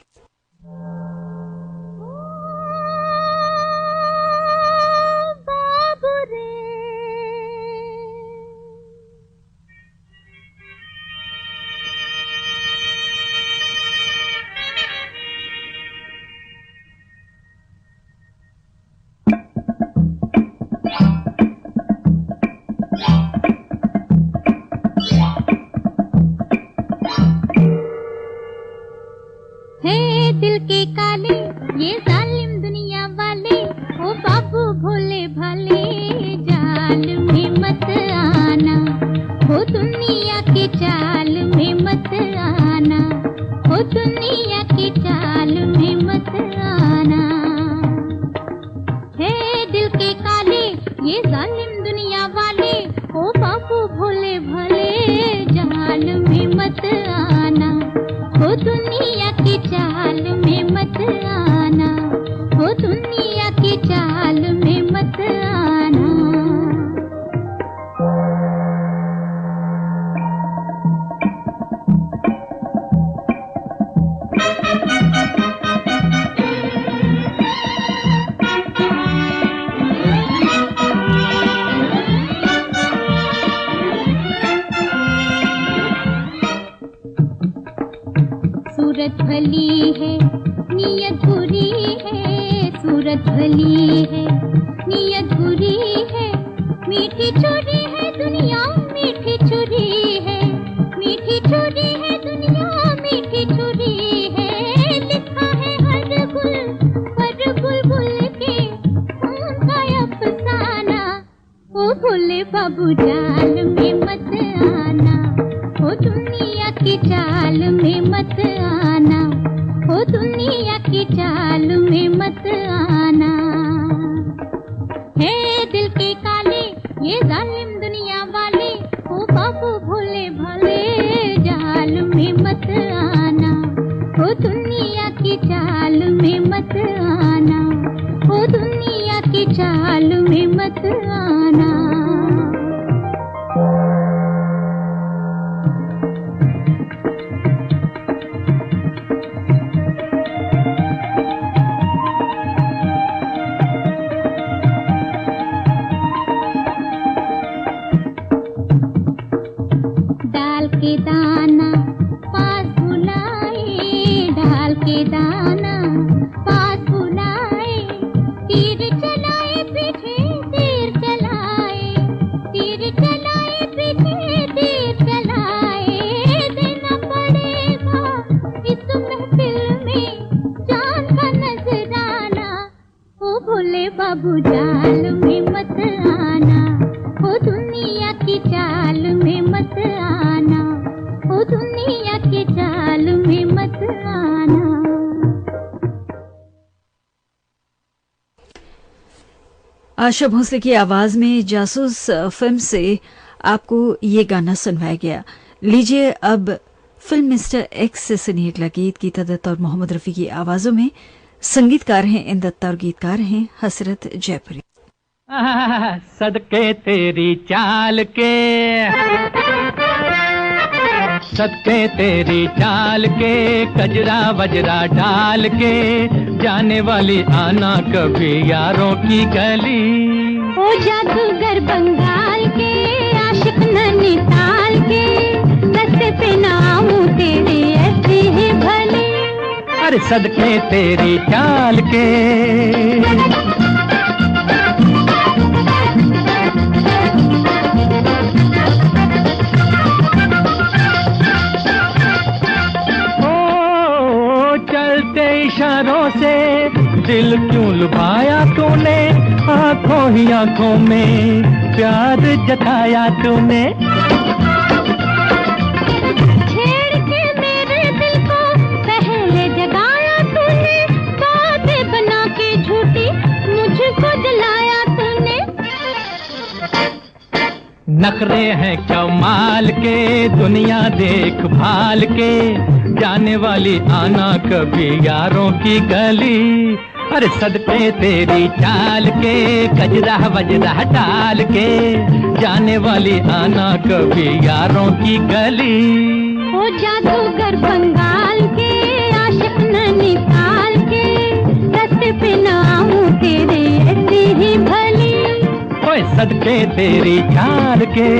E: दिल के काले ये जालिम दुनिया वाले, ओ बाबू भोले भाले, जाल में मत आना, ओ दुनिया के चाल में मत आना, ओ दुनिया के चाल में मत आना। है दिल के काले ये जालिम दुनिया वाले, ओ बाबू भोले भाले, जाल में मत आना, ओ दुनिया की चाल में मत आना, ओ दुनिया की चाल में मत आना। सूरत भली है नियत बुरी है, सूरत भली है नियत बुरी है, मीठी छोरी है दुनिया मीठी छोरी है, मीठी छोरी है दुनिया मीठी छोरी है। लिखा है हर बुलबुल के उनका अफसाना, ओ भोले बाबू जाल में मत आना, ओ दुनिया की चाल में मत आना, ओ दुनिया की चाल में मत आना। है दिल के काले ये जालिम दुनिया वाले, ओ बाबू भोले भाले, जाल में मत आना, ओ दुनिया की चाल में मत आना, ओ दुनिया की चाल में मत आना। डाल के दाना पास बुलाए, डाल के दाना पास बुलाए, तीर चलाए पीछे तीर चलाए, तीर चलाए पीछे तीर चलाए। देना पड़ेगा इस महफिल में जान का नजराना, ओ भोले बाबू जाल में मत आना, ओ दुनिया की चाल में मत आना, ओ दुनिया की चाल में मत आना।
A: आशा भोसले की आवाज में जासूस फिल्म से आपको ये गाना सुनवाया गया। लीजिए अब फिल्म मिस्टर एक्स से सुनिए अगला गीत। गीता दत्त और मोहम्मद रफी की आवाजों में, संगीतकार हैं इन दत्ता और गीतकार हैं हसरत जयपुरी।
D: सदके तेरी चाल के, सदके तेरी चाल के, कजरा वजरा डाल के, जाने वाली आना कभी यारों की गली।
E: ओ जादूगर बंगाल के, आशिक नैनीताल के, रस्ते पे ना आऊं तेरे ऐसी ही भली।
D: अरे सदके तेरी चाल के। इशारों से दिल क्यों लुभाया तूने, आंखों ही आंखों में प्यार जताया तूने।
E: छेड़ के मेरे दिल को पहले जगाया तूने, बातें बना के झूठी मुझको
D: नखरे हैं कमाल के, दुनिया देख भाल के, जाने वाली आना कभी यारों की गली। अरे सदके तेरी चाल के, गजरा वजरा डाल के, जाने वाली आना कभी यारों की गली।
E: ओ जादूगर बंगाल के, आशिक नैनीताल के, रास्ते पे न आऊं तेरे ऐसी ही भली।
D: ओए सदके तेरी चाल के।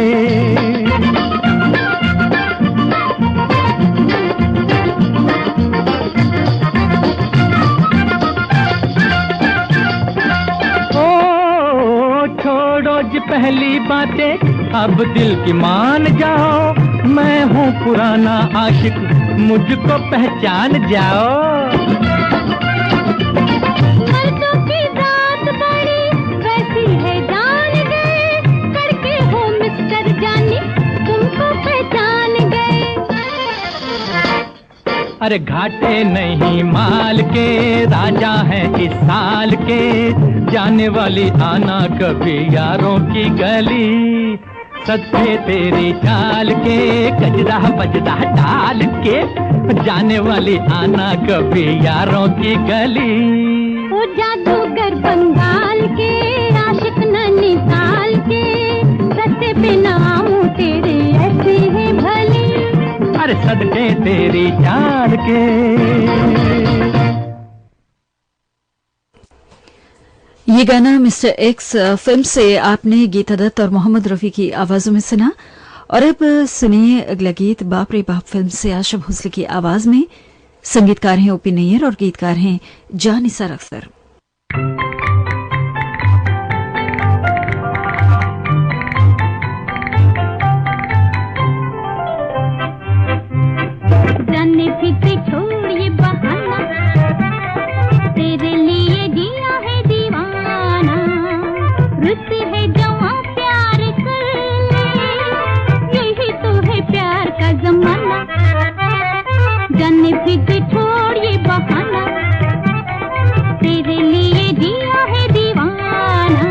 D: पहली बातें अब दिल की मान जाओ, मैं हूँ पुराना आशिक, मुझको पहचान जाओ।
E: मर्दों की बात बड़ी वैसी है, जान गए करके हो मिस्टर जानी, तुमको पहचान गए।
D: अरे घाटे नहीं माल के, राजा है इस साल के, जाने वाली आना कभी यारों की गली। सदके तेरी चाल के, गजरा बजरा डाल के, जाने वाली आना कभी यारों की गली।
E: ओ जादूगर बंगाल के, आशिक नैनीताल के, रास्ते पे न आऊं तेरे ऐसी ही भली।
D: अरे सदके तेरी चाल के।
A: ये गाना मिस्टर एक्स फिल्म से आपने गीता दत्त और मोहम्मद रफी की आवाजों में सुना। और अब सुनिए अगला गीत बाप रे बाप फिल्म से आशा भोसले की आवाज में। संगीतकार हैं ओपी नैयर और गीतकार हैं जान निसार अख्तर।
E: जाने फिक्र छोड़ ये बहाना, तेरे लिए जिया है दीवाना, रुत है जवां प्यार कर ले, यही तो है प्यार का जमाना। जाने फिक्र छोड़ ये बहाना, तेरे लिए जिया है दीवाना,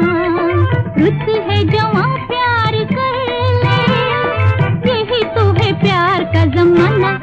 E: रुत है जवां प्यार कर ले, यही तो है प्यार का जमाना।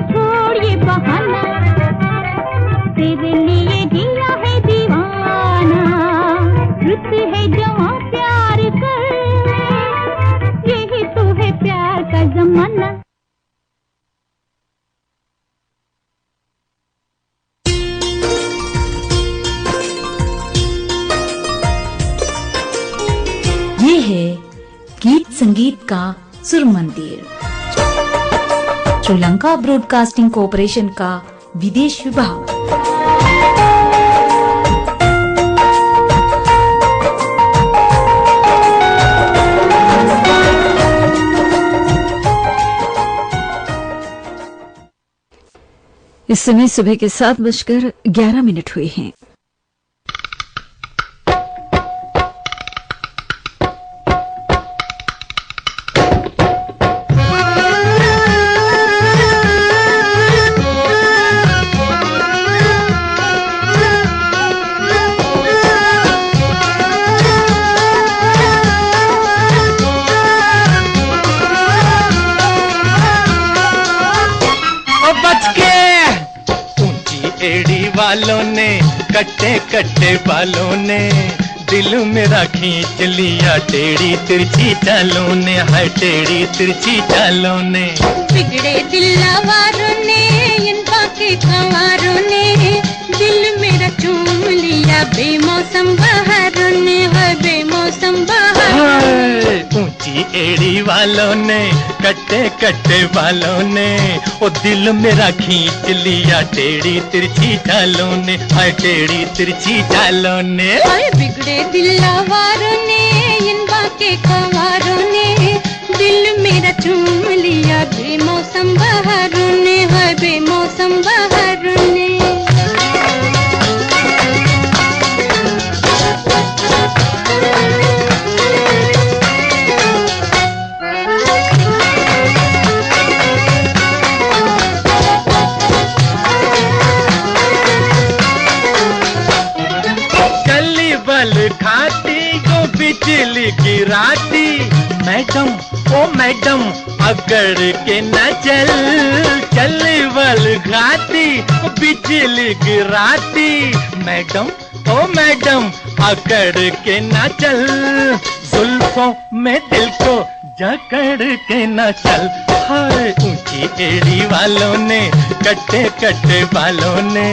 E: छोड़ ये बहाना, तेरे लिए जिया है दीवाना।
F: संगीत का सुर मंदिर। श्रीलंका ब्रॉडकास्टिंग कॉरपोरेशन का विदेश विभाग।
A: इस समय सुबह के 7:11 हुए हैं।
D: वालों ने कट्टे कट्टे बालों ने दिल मेरा खींच लिया, टेढ़ी तिरछी चालों ने, हाय टेढ़ी तिरछी चालों ने।
E: बिगड़े दिलवारों ने, इन बाके कंवारों ने दिल मेरा चूम लिया, बेमौसम बहारों ने, हाय बेमौसम बहारों।
D: ऊंची एड़ी वालों ने कट्टे कट्टे बालों ने ओ दिल मेरा खींच लिया, टेढ़ी तिरछी चालों ने, हाय टेढ़ी तिरछी चालों ने।
E: हाय बिगड़े दिलवारों ने, इन बाके कंवारों ने दिल मेरा चूम लिया, बेमौसम बहारों ने, हाय बेमौसम बहारों ने।
D: बिजली गिराती मैडम, ओ मैडम अकड़ के न चल, चल बल खाती बिजली गिराती मैडम, ओ मैडम अकड़ के न चल, जुल्फों में दिल को जकड़ के न चल। हाय ऊंची एड़ी वालों ने कट्टे कट्टे बालों ने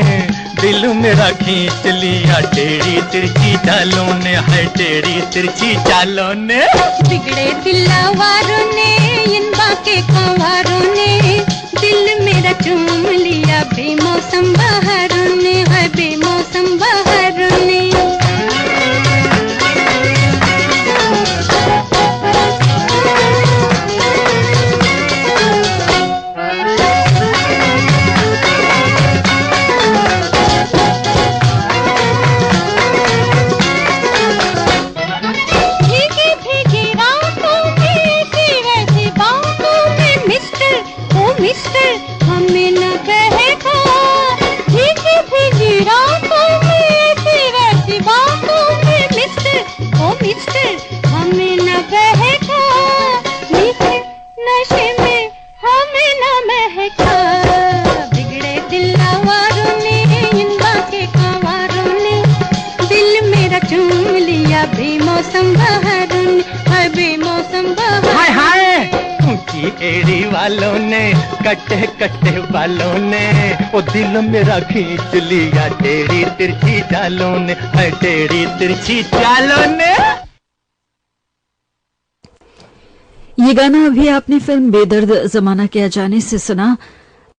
D: दिल मेरा खींच लिया, टेढ़ी तिरछी चालों ने, हाय टेढ़ी तिरछी चालों ने।
E: बिगड़े दिलवारों ने, इन बाके कंवारों ने दिल मेरा चूम लिया, बेमौसम बहारों ने, हाय बेमौसम बहारों ने।
D: एड़ी वालों ने कट्टे कट्टे बालों ने ओ दिल मेरा खींच लिया, टेढ़ी तिरछी चालों ने, हाय टेढ़ी तिरछी चालों ने।
A: ये गाना अभी आपने फिल्म बेदर्द जमाना के अजाने से सुना।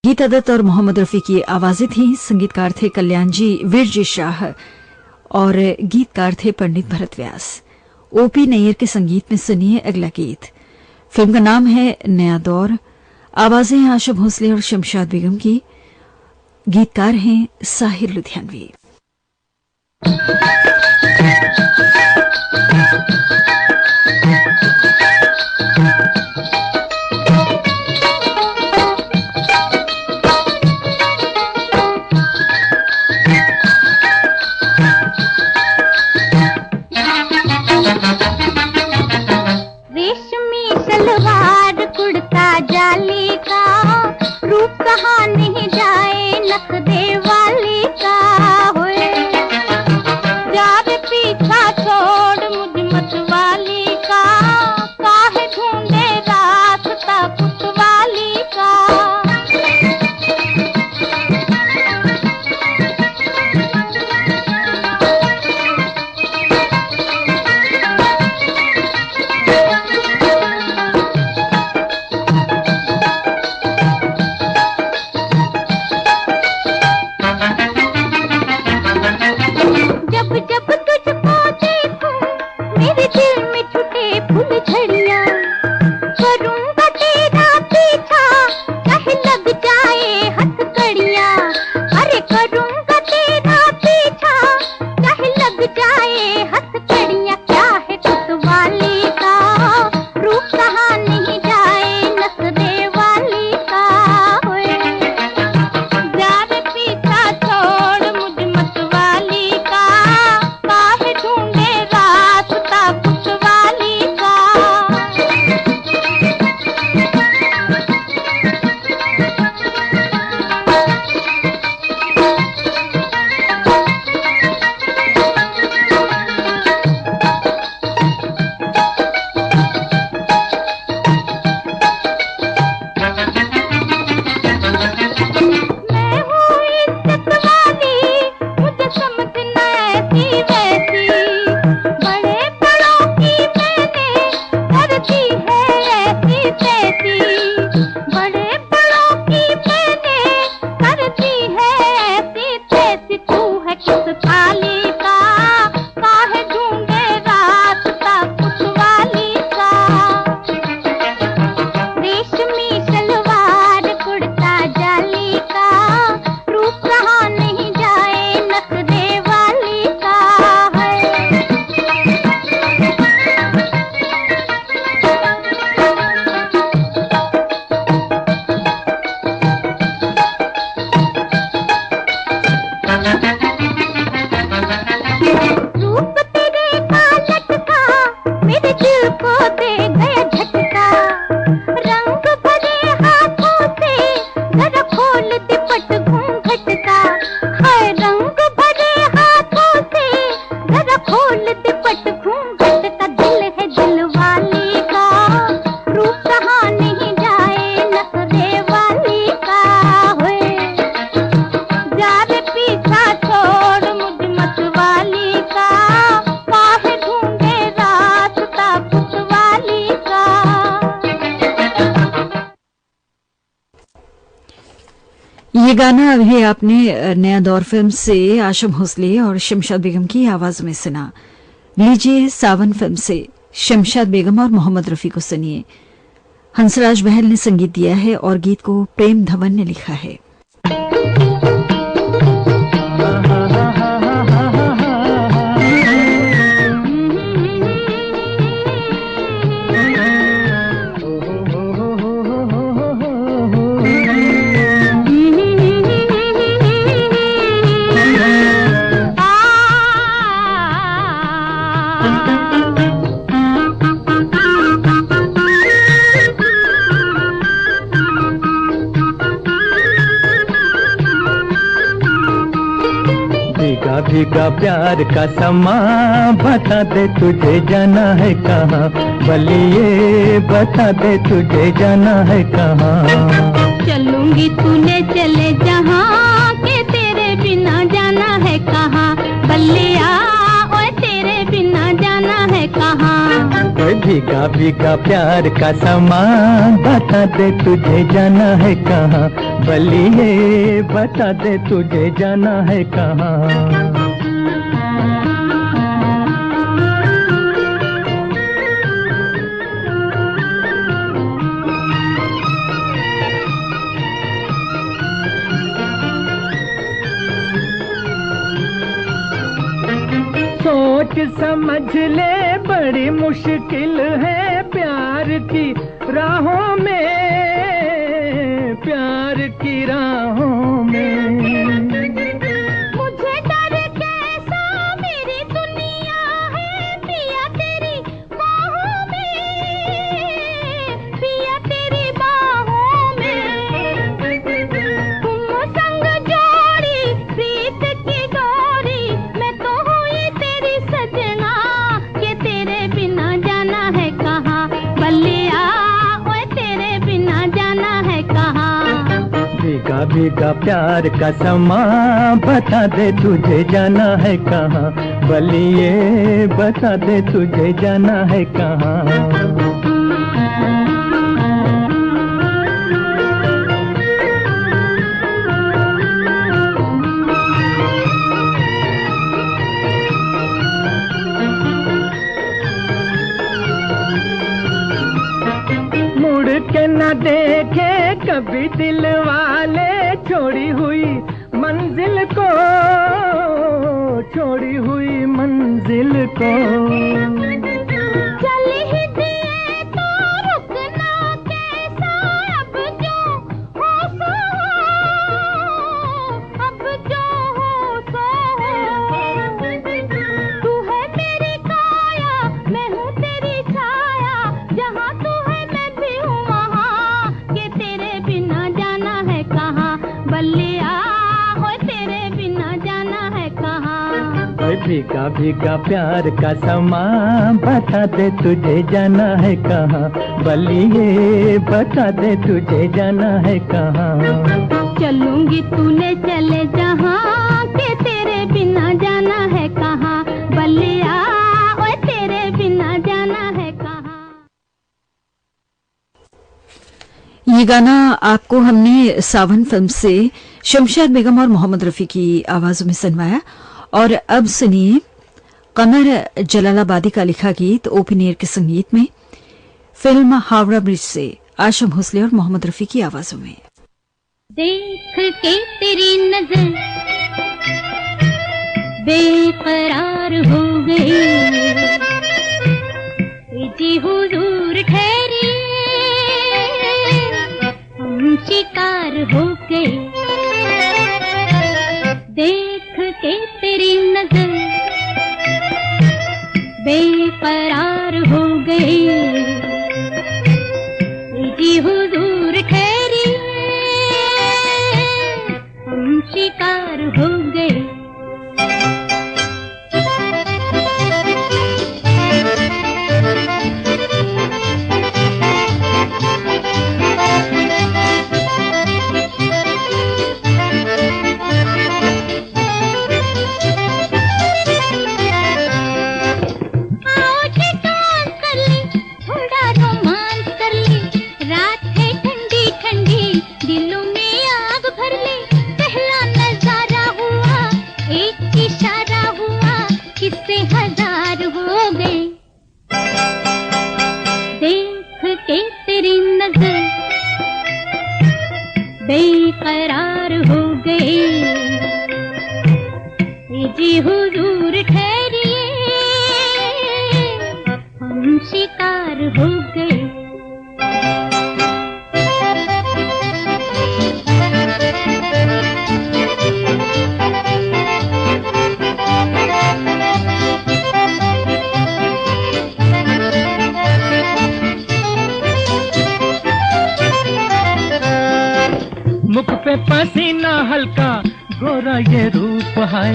A: गीता दत्त और मोहम्मद रफी की आवाजें थी। संगीतकार थे कल्याण जी, वीरजी शाह और गीतकार थे पंडित भरत व्यास। ओपी नैयर के संगीत में सुनिए अगला गीत। फिल्म का नाम है नया दौर। आवाजें हैं आशा भोसले और शमशाद बेगम की। गीतकार हैं साहिर लुधियानवी। ये गाना अभी आपने नया दौर फिल्म से आशम भोसले और शमशाद बेगम की आवाज में सुना। लीजिए सावन फिल्म से शमशाद बेगम और मोहम्मद रफी को सुनिए। हंसराज बहल ने संगीत दिया है और गीत को प्रेम धवन ने लिखा है।
D: भीगा प्यार का समा बता दे तुझे जाना है कहाँ, बलिए बता दे तुझे जाना है कहाँ।
E: चलूंगी तूने चले जहाँ के तेरे बिना जाना है कहाँ, बल्लिया ओए तेरे बिना जाना है कहाँ।
D: भीगा भीगा प्यार का समा बता दे तुझे जाना है कहाँ, बलिए बता दे तुझे जाना है कहाँ। सोच समझ ले बड़ी मुश्किल है प्यार की राहों में, प्यार की राहों में।
E: मुझे डर कैसा मेरी दुनिया है पिया तेरी बाहों में, पिया तेरी बाहों में। तुम संग जोड़ी प्रीत की डोरी, मैं तो हुई तेरी सजना के तेरे बिना जाना है कहाँ, बल्लिया ओए तेरे बिना जाना है कहाँ।
D: भीगा भीगा प्यार का समा बता दे तुझे जाना है कहाँ, बलिए बता दे तुझे जाना है कहाँ। मुड़ के न देखे कभी दिल वाले छोड़ी हुई मंजिल को, छोड़ी हुई मंजिल को।
E: चल ही दिए तो रुकना कैसा, अब जो हो सो हो, अब जो हो सो हो। तू है मेरी काया, मैं हूँ तेरी छाया, जहाँ तू है मैं भी हूँ वहाँ के तेरे बिना जाना है कहाँ, बल्लिया हो तेरे बिना जाना है कहाँ।
D: भीगा भीगा प्यार का समा बता दे तुझे जाना है कहाँ, बलिए बता दे तुझे जाना है कहाँ।
E: चलूंगी तूने चले जहाँ के तेरे बिना जाना है कहाँ, बल्लिया ओए तेरे बिना जाना है कहाँ।
A: ये गाना आपको हमने सावन फिल्म से शमशाद बेगम और मोहम्मद रफी की आवाजों में सुनवाया। और अब सुनिए कमर जलालाबादी का लिखा गीत ओपी नेर के संगीत में फिल्म हावड़ा ब्रिज से आशम भोसले और मोहम्मद रफी की आवाजों में।
E: देख के तेरी नजर बेकरार हो गई, जी हुजूर ठहरी हम शिकार हो गए। देख के तेरी नजर बेकरार हो गई, जी हुजूर ठहरी हम शिकार हो गए। आओ शिकार कर ले बेकरार हो गए। जी हुजूर ठहरिए, हम शिकार हो गए।
D: मुख पे पसीना हल्का, गोरा ये रूप है,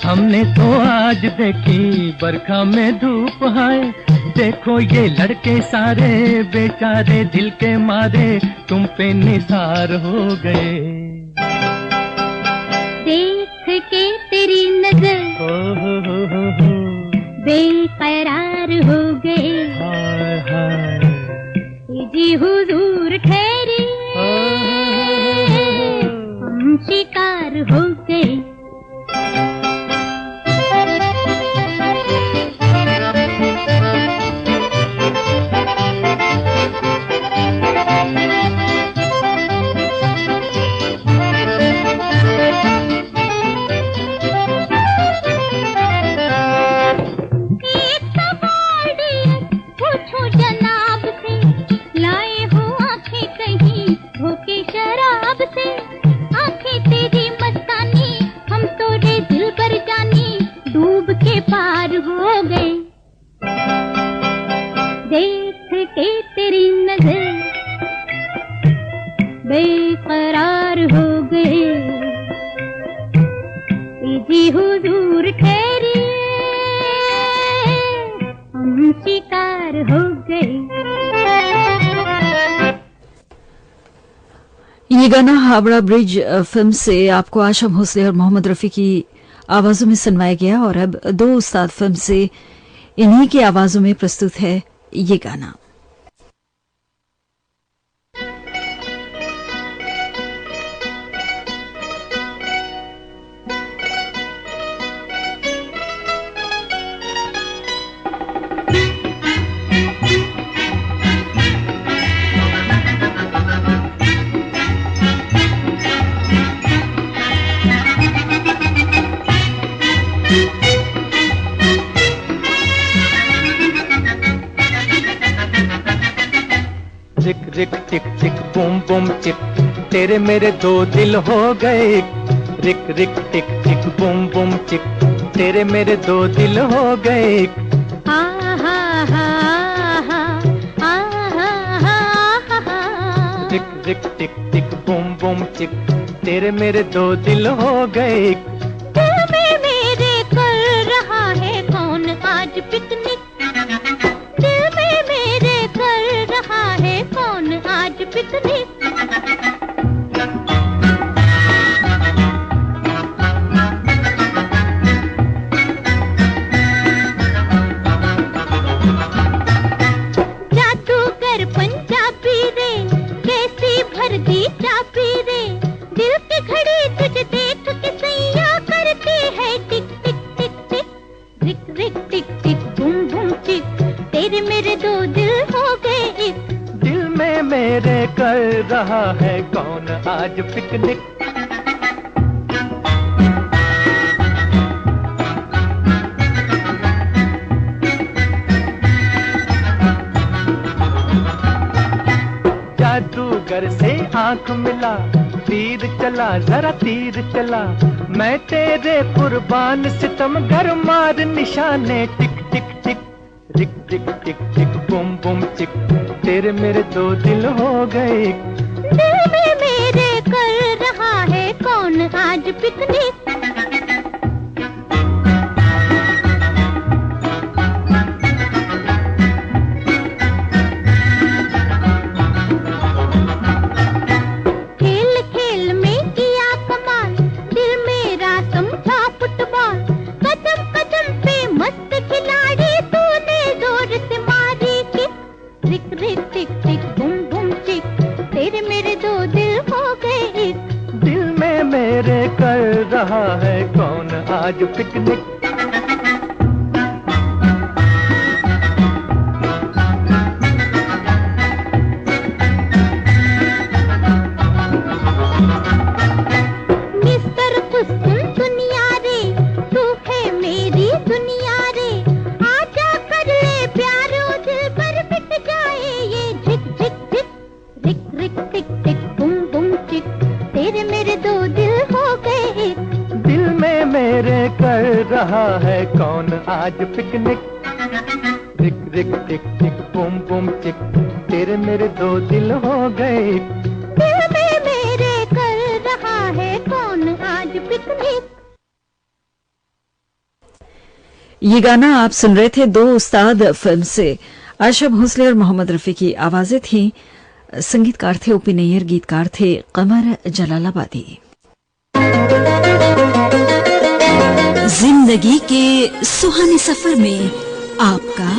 D: हमने तो आज देखी बरखा में धूप है। देखो ये लड़के सारे बेचारे दिल के मारे तुम पे निसार हो गए।
E: देख के तेरी नजर
D: हो
E: बेकरार हो गए।
D: हाय हाय
E: जी हुजूर ठहरी, हम शिकार हो गए। पार हो गए। देख के तेरी नजर बेकरार हो गए। जी हुजूर ठहरी, हम शिकार हो गए।
A: ये गाना हावड़ा ब्रिज फिल्म से आपको आशा भोसले और मोहम्मद रफी की आवाजों में सुनवाया गया। और अब दो उस्ताद फिल्म से इन्हीं की आवाजों में प्रस्तुत है ये गाना।
D: रिक रिक टिक टिक बूम बूम चिक, तेरे मेरे दो दिल हो गए। रिक रिक टिक टिक बूम बूम चिक, तेरे मेरे दो दिल हो गए।
E: हा हा हा हा हा हा हा।
D: रिक रिक टिक टिक बूम बूम चिक, तेरे मेरे दो दिल हो गए।
E: दिल में मेरे कर रहा है कौन आज पिकनिक। दिल में मेरे कर रहा है कौन आज पिकनिक। जादूगर पंजाबी रे, कैसी भर दी चाबी रे। दिल की घड़ी तुझे देख के सैया करती है टिक टिक टिक टिक। रिक रिक टिक टिक बूम बूम चिक, तेरे मेरे दो दिल हो गए एक।
D: दिल में मेरे कर रहा है कौन आज पिकनिक। जादूगर से आंख मिला, तीर चला जरा तीर चला। मैं तेरे कुर्बान सितमगर मार निशाने टिक टिक टिक। रिक रिक टिक टिक बूम बूम चिक, तेरे मेरे दो दिल हो गए।
E: दिल में मेरे कर रहा है कौन आज पिकनिक। खेल खेल में किया कमाल, दिल मेरा समझा फुटबॉल। कदम कदम पे मस्त खिलाड़ी, तूने जोर से मारी किक। रिक रिक टिक टिक बूम बूम चिक, तेरे मेरे दो दिल हो गए एक।
D: दिल में मेरे कर रहा है कौन आज पिकनिक।
E: टिक बुम बुम टिक, तेरे मेरे दो दिल हो गए एक।
D: दिल में मेरे कर रहा है कौन आज पिकनिक। रिक रिक टिक टिक बुम बुम टिक, तेरे मेरे दो दिल हो गए।
E: दिल में मेरे कर रहा है कौन आज पिकनिक।
A: ये गाना आप सुन रहे थे दो उस्ताद फिल्म से। आशा भोसले और मोहम्मद रफी की आवाजें थी। संगीतकार थे ओपी नैयर, गीतकार थे कमर जलालाबादी। जिंदगी के सुहाने सफर में आपका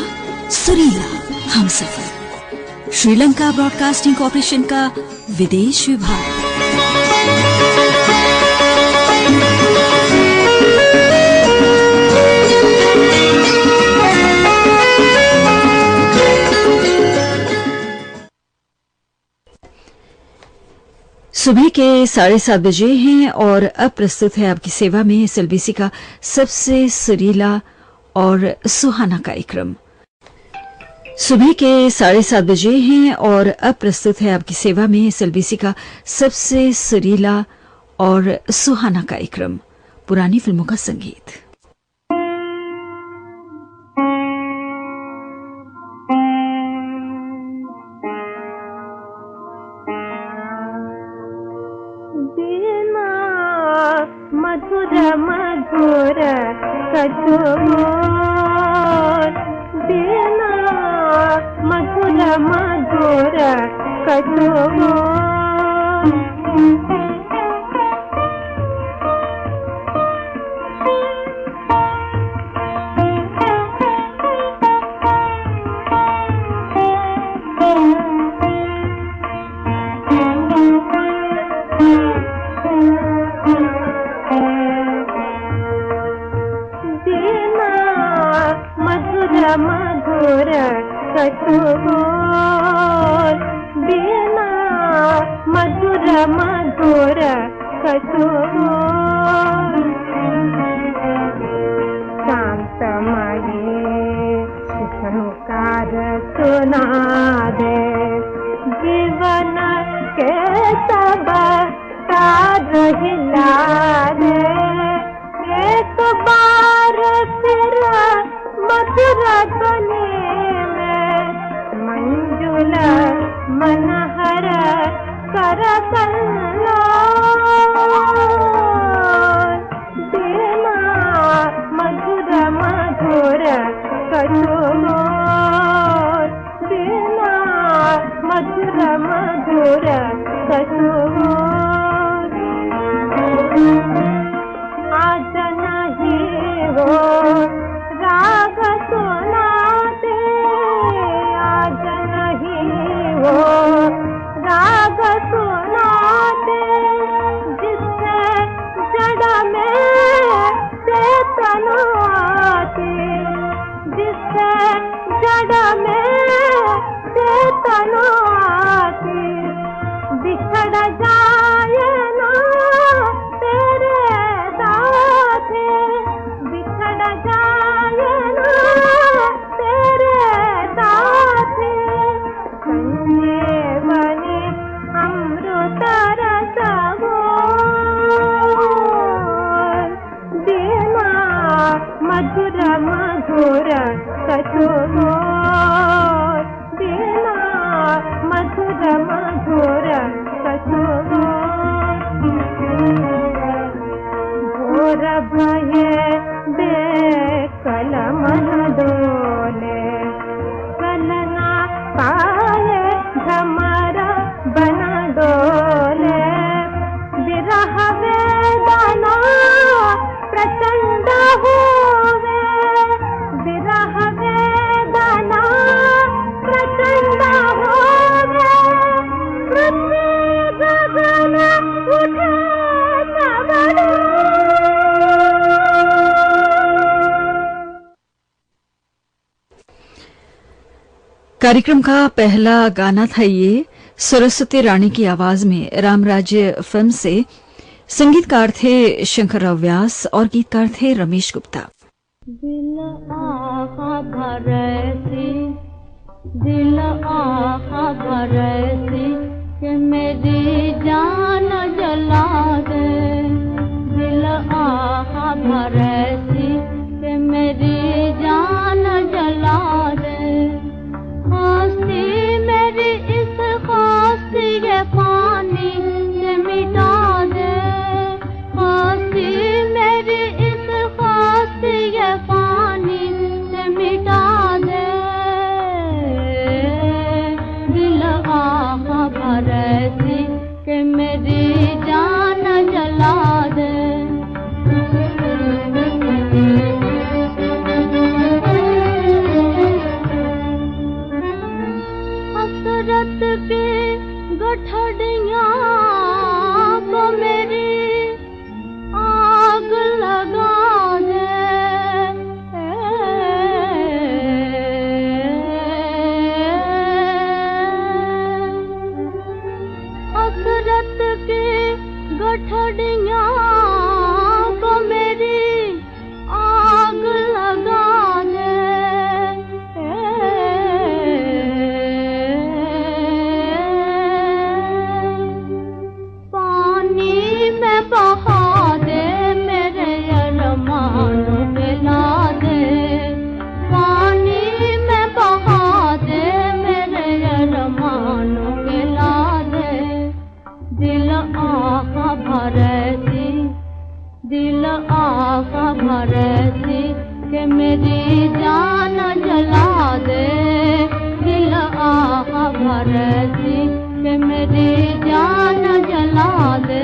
A: सुरीला हमसफर, श्रीलंका ब्रॉडकास्टिंग कॉर्पोरेशन का विदेश विभाग। सुबह के 7:30 बजे हैं और अब प्रस्तुत है आपकी सेवा में एसएलबीसी का सबसे सुरीला और सुहाना कार्यक्रम। सुबह के 7:30 बजे हैं और अब प्रस्तुत है आपकी सेवा में एसएलबीसी का सबसे सुरीला और सुहाना कार्यक्रम, पुरानी फिल्मों का संगीत।
E: मधुर मधुर कठोर, बिना मधुर मधुर कठोर। मधुर कठोर, बिना मधुर मधुर कठोर। शांतमयी झनकार सुना दे, जीवन के सब तार हिला दे। एक बार फिर मधुर ध्वनि में मंजुल मनहर कर बिना मधुर मधुर कठोर, बिना मधुर मधुर कठोर। आज नहीं वो राग सुना दे, आज नहीं वो राग सुना दे, जिससे जड़ में चेतन आती, जिससे जड़ में चेतन आती। बिछड़ जाए ना तेरे साथ, बिछड़ जाए ना तेरे साथ। संगे बने अमृत रस घोर, बिना मधुर मधुर कठोर, बिना मधुर मधुर कठोर। भोर भये बेकल मन डोले, चलना पाए झमर बना डोले। विरह वेदना प्रचंड हुए, विरह वेदना प्रचंड हुए। पृथ्वी गगन उठे सबड़।
A: कार्यक्रम का पहला गाना था ये सरस्वती रानी की आवाज में रामराज्य फिल्म से। संगीतकार थे शंकरराव व्यास और गीतकार थे रमेश गुप्ता।
E: दिल आहा भरैसी, दिल आहा भरैसी, कि मेरी जान जला दे, दिल आहा भर ऐसी कि मेरी जान जला दे। हंसी मेरी इस खासी ये पानी से मिटा दे, हंसी मेरी इस खासी ये पानी से मिटा दे। दिल आहा भर ऐसी कि मेरी जान जला दे। हसरत के गठड़ियाँ को मेरी आग लगा दे। हसरत के गठड़ियाँ को मेरी आग लगा दे। पानी में बहा दे मेरे अरमानों के ला दे, पानी में बहा दे मेरे अरमानों के ला दे। दिल आहा भर ऐसी, दिल आहा भर ऐसी कि मेरी जान जला दे। दिल आहा भर ऐसी कि मेरी जान जला दे।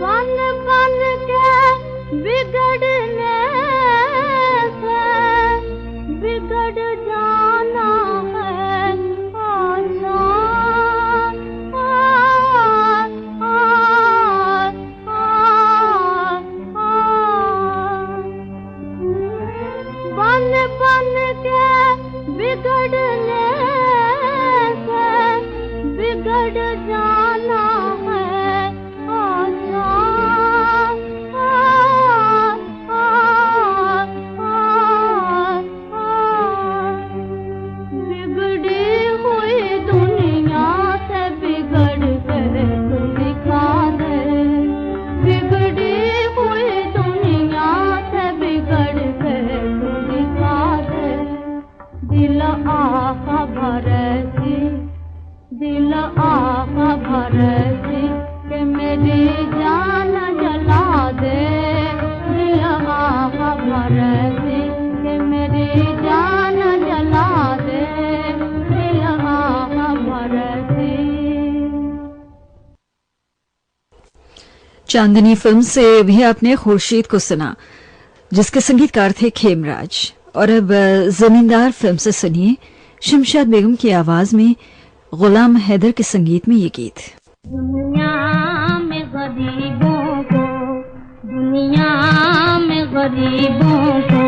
E: बन बन के बिगड़ने से बिगड़ जाना है आसान। बन बन के बिगड़ने से बिगड़ जाना है आसान। बिगड़ी हुई दुनिया से बिगड़ कर तू दिखा दे, बिगड़ी हुई दुनिया से बिगड़ कर तू दिखा दे। दिल आहा भर ऐसी, दिल आहा भर ऐसी कि मेरी जान जला दे। दिल आहा भर ऐसी कि मेरी जान जला दे। दिल आहा भर ऐसी।
A: चांदनी फिल्म से भी आपने खुर्शीद को सुना, जिसके संगीतकार थे खेमराज। और अब जमींदार फिल्म से सुनिए शमशाद बेगम की आवाज में गुलाम हैदर के संगीत में ये गीत।
E: दुनिया में गरीबों को, दुनिया में गरीबों को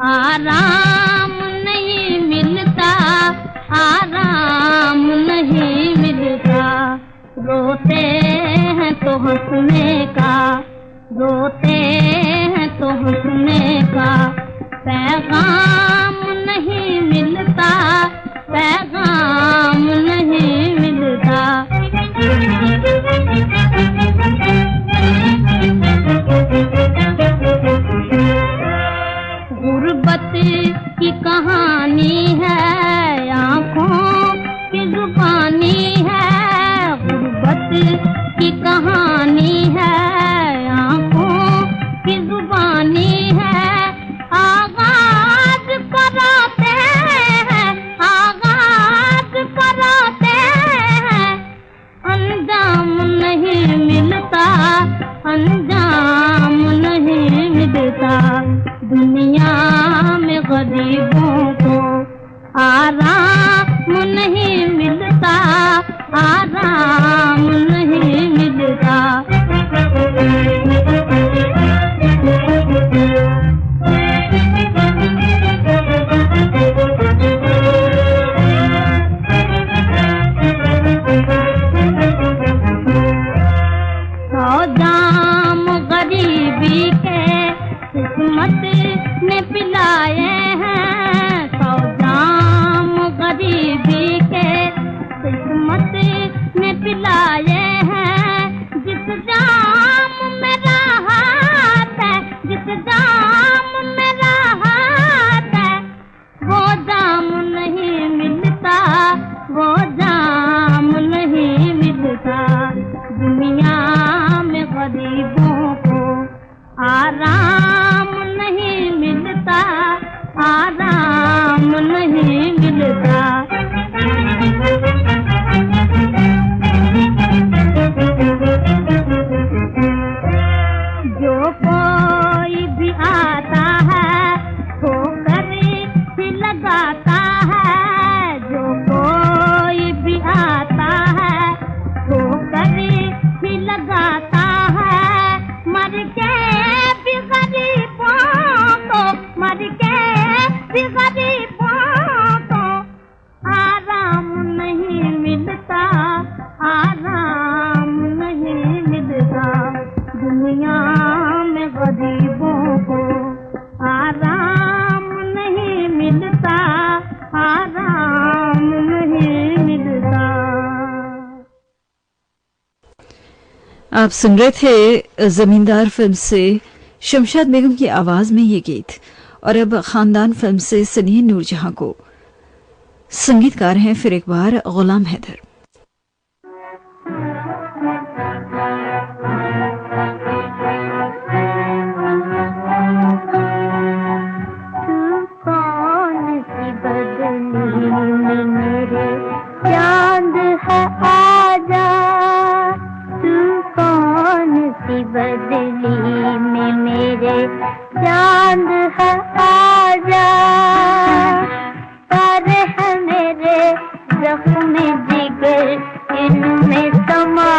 E: आराम नहीं मिलता, आराम नहीं मिलता। रोते हैं तो हंसने का, रोते हैं तो हंसने का पैगाम नहीं मिलता, पैगाम नहीं मिलता। गुर्बत की कहानी है, आँखों की जुबानी है। गुर्बत की कहानी है, आँखों की जुबानी है। आगाज कराते हैं, आगाज कराते हैं, अंजाम नहीं मिलता, अंजाम नहीं मिलता। दुनिया में गरीबों को आराम नहीं मिलता, आराम नहीं मिलता। सौ जाम गरीबी के किस्मत आराम नहीं मिलता। जो कोई भी आता है ठोकर ही लगाता है, जो कोई भी आता है ठोकर ही लगाता है। मर के भी गरीबों को, मर के भी गरीबों को आराम नहीं मिलता, आराम नहीं मिलता। दुनिया में गरीबों को आराम नहीं मिलता, आराम नहीं मिलता।
A: आप सुन रहे थे जमींदार फिल्म से शमशाद बेगम की आवाज में ये गीत। और अब खानदान फिल्म से सुनिए नूरजहां को। संगीतकार हैं फिर एक बार गुलाम हैदर।
E: चांद है आजा, तू कौन सी बदली में मेरे चांद है आजा। तारे है मेरे जख्म जिगर इनमें समा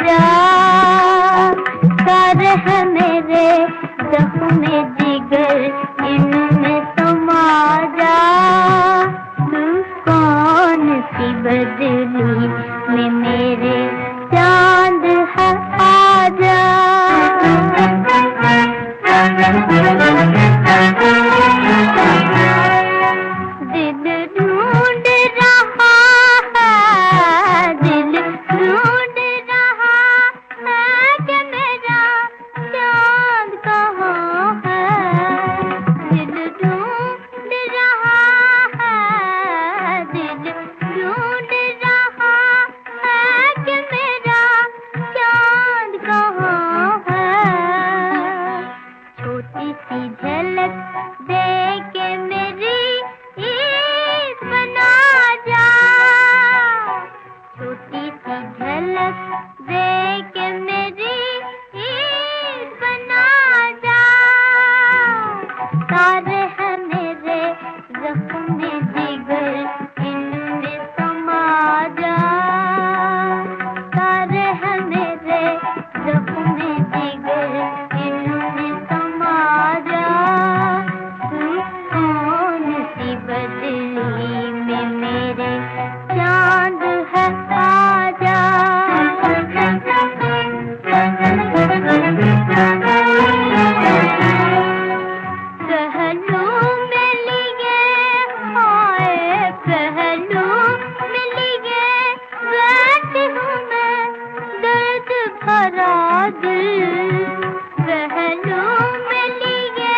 E: जा, तारे है मेरे जख्म जिगर इनमें समा जा। कौन सी बदली में मेरे चांद है आजा। दिल ढूंढ रहा है, दिल ढूंढ रहा है कि मेरा चांद कहाँ है। दिल ढूंढ रहा है, दिल ढूंढ रहा है कि मेरा चांद कहाँ है। छोटी सी झलक दे के मेरी ईद बना जा, छोटी सी झलक दे के मेरी ईद बना जा। तारे हैं मेरे जख्म जिगर इनमें समा जा, तारे हैं मेरे जख्म जिगर इनमें समा जा। कौन सी बदली में मेरे चांद है आजा। पहलू में लिए हाय, पहलू में लिए बैठी हूँ मैं दर्द भरा दिल। पहलू में लिए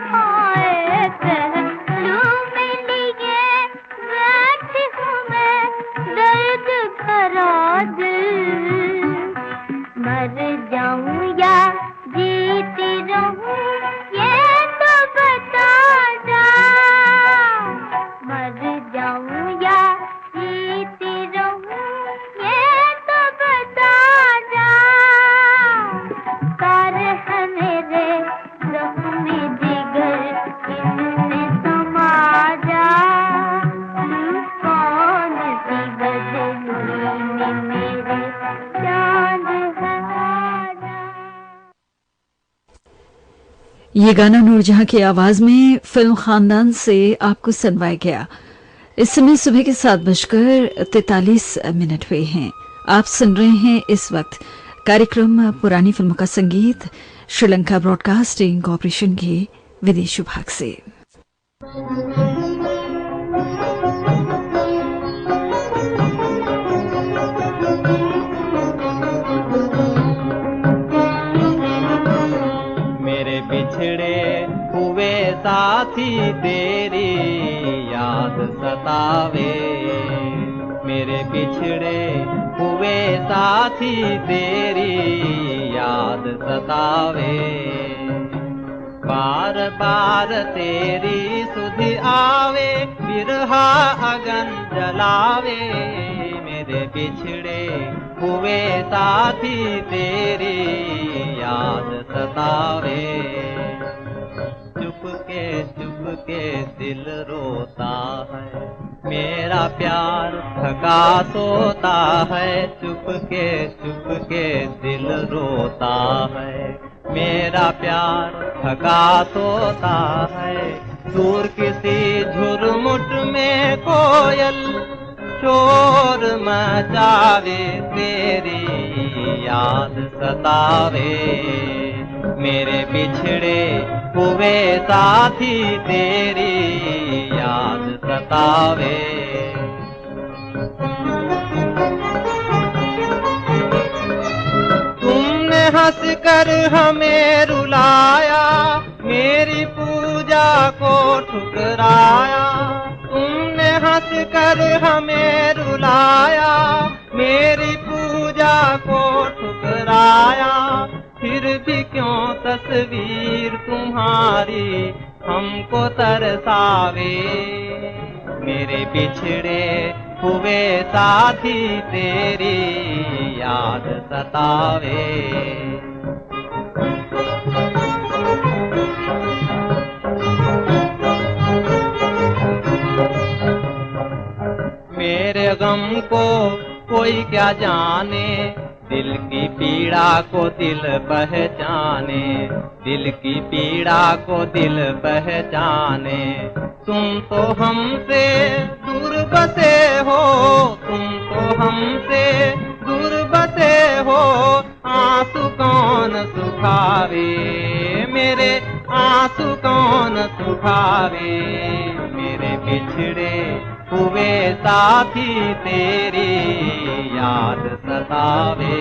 E: हाय, पहलू में लिए बैठी हूँ मैं दर्द भरा दिल। मर जाऊं या जीती रहूं ये तो बता जा। मर जाऊं या जीती रहूं ये तो बता जा। तारे हैं मेरे जख्म जिगर इनमें समा जा। कौन सी बदली में मेरे चांद है आजा।
A: ये गाना नूरजहां की आवाज में फिल्म खानदान से आपको सुनवाया गया। इस समय सुबह के 7:43 हुए हैं। आप सुन रहे हैं इस वक्त कार्यक्रम पुरानी फिल्मों का संगीत श्रीलंका ब्रॉडकास्टिंग कॉरपोरेशन के विदेश विभाग से।
G: मेरे बिछड़े हुए साथी तेरी याद सतावे, मेरे बिछड़े हुए साथी तेरी याद सतावे। बार बार तेरी सुधि आवे, बिरहा अगन जलावे, मेरे बिछड़े हुए साथी तेरी याद सतावे। चुप के दिल रोता है, मेरा प्यार थका सोता है। चुप के दिल रोता है, मेरा प्यार थका सोता है। दूर किसी झुरमुट में कोयल शोर मचावे, तेरी याद सतावे, मेरे बिछड़े हुए साथी तेरी याद सतावे। तुमने हंस कर हमें रुलाया, मेरी पूजा को ठुकराया। तुमने हंस कर हमें रुलाया, मेरी पूजा को ठुकराया। फिर भी क्यों तस्वीर तुम्हारी हमको तरसावे, मेरे बिछड़े हुए साथी तेरी याद सतावे। मेरे गम को कोई क्या जाने, दिल की पीड़ा को दिल पहचाने, दिल की पीड़ा को दिल पहचाने। तुम तो हमसे दूर बसे हो, तुम तो हमसे दूर बसे हो। आंसू कौन सुखावे, मेरे आंसू कौन सुखावे, मेरे बिछड़े हुए साथी तेरी याद सतावे।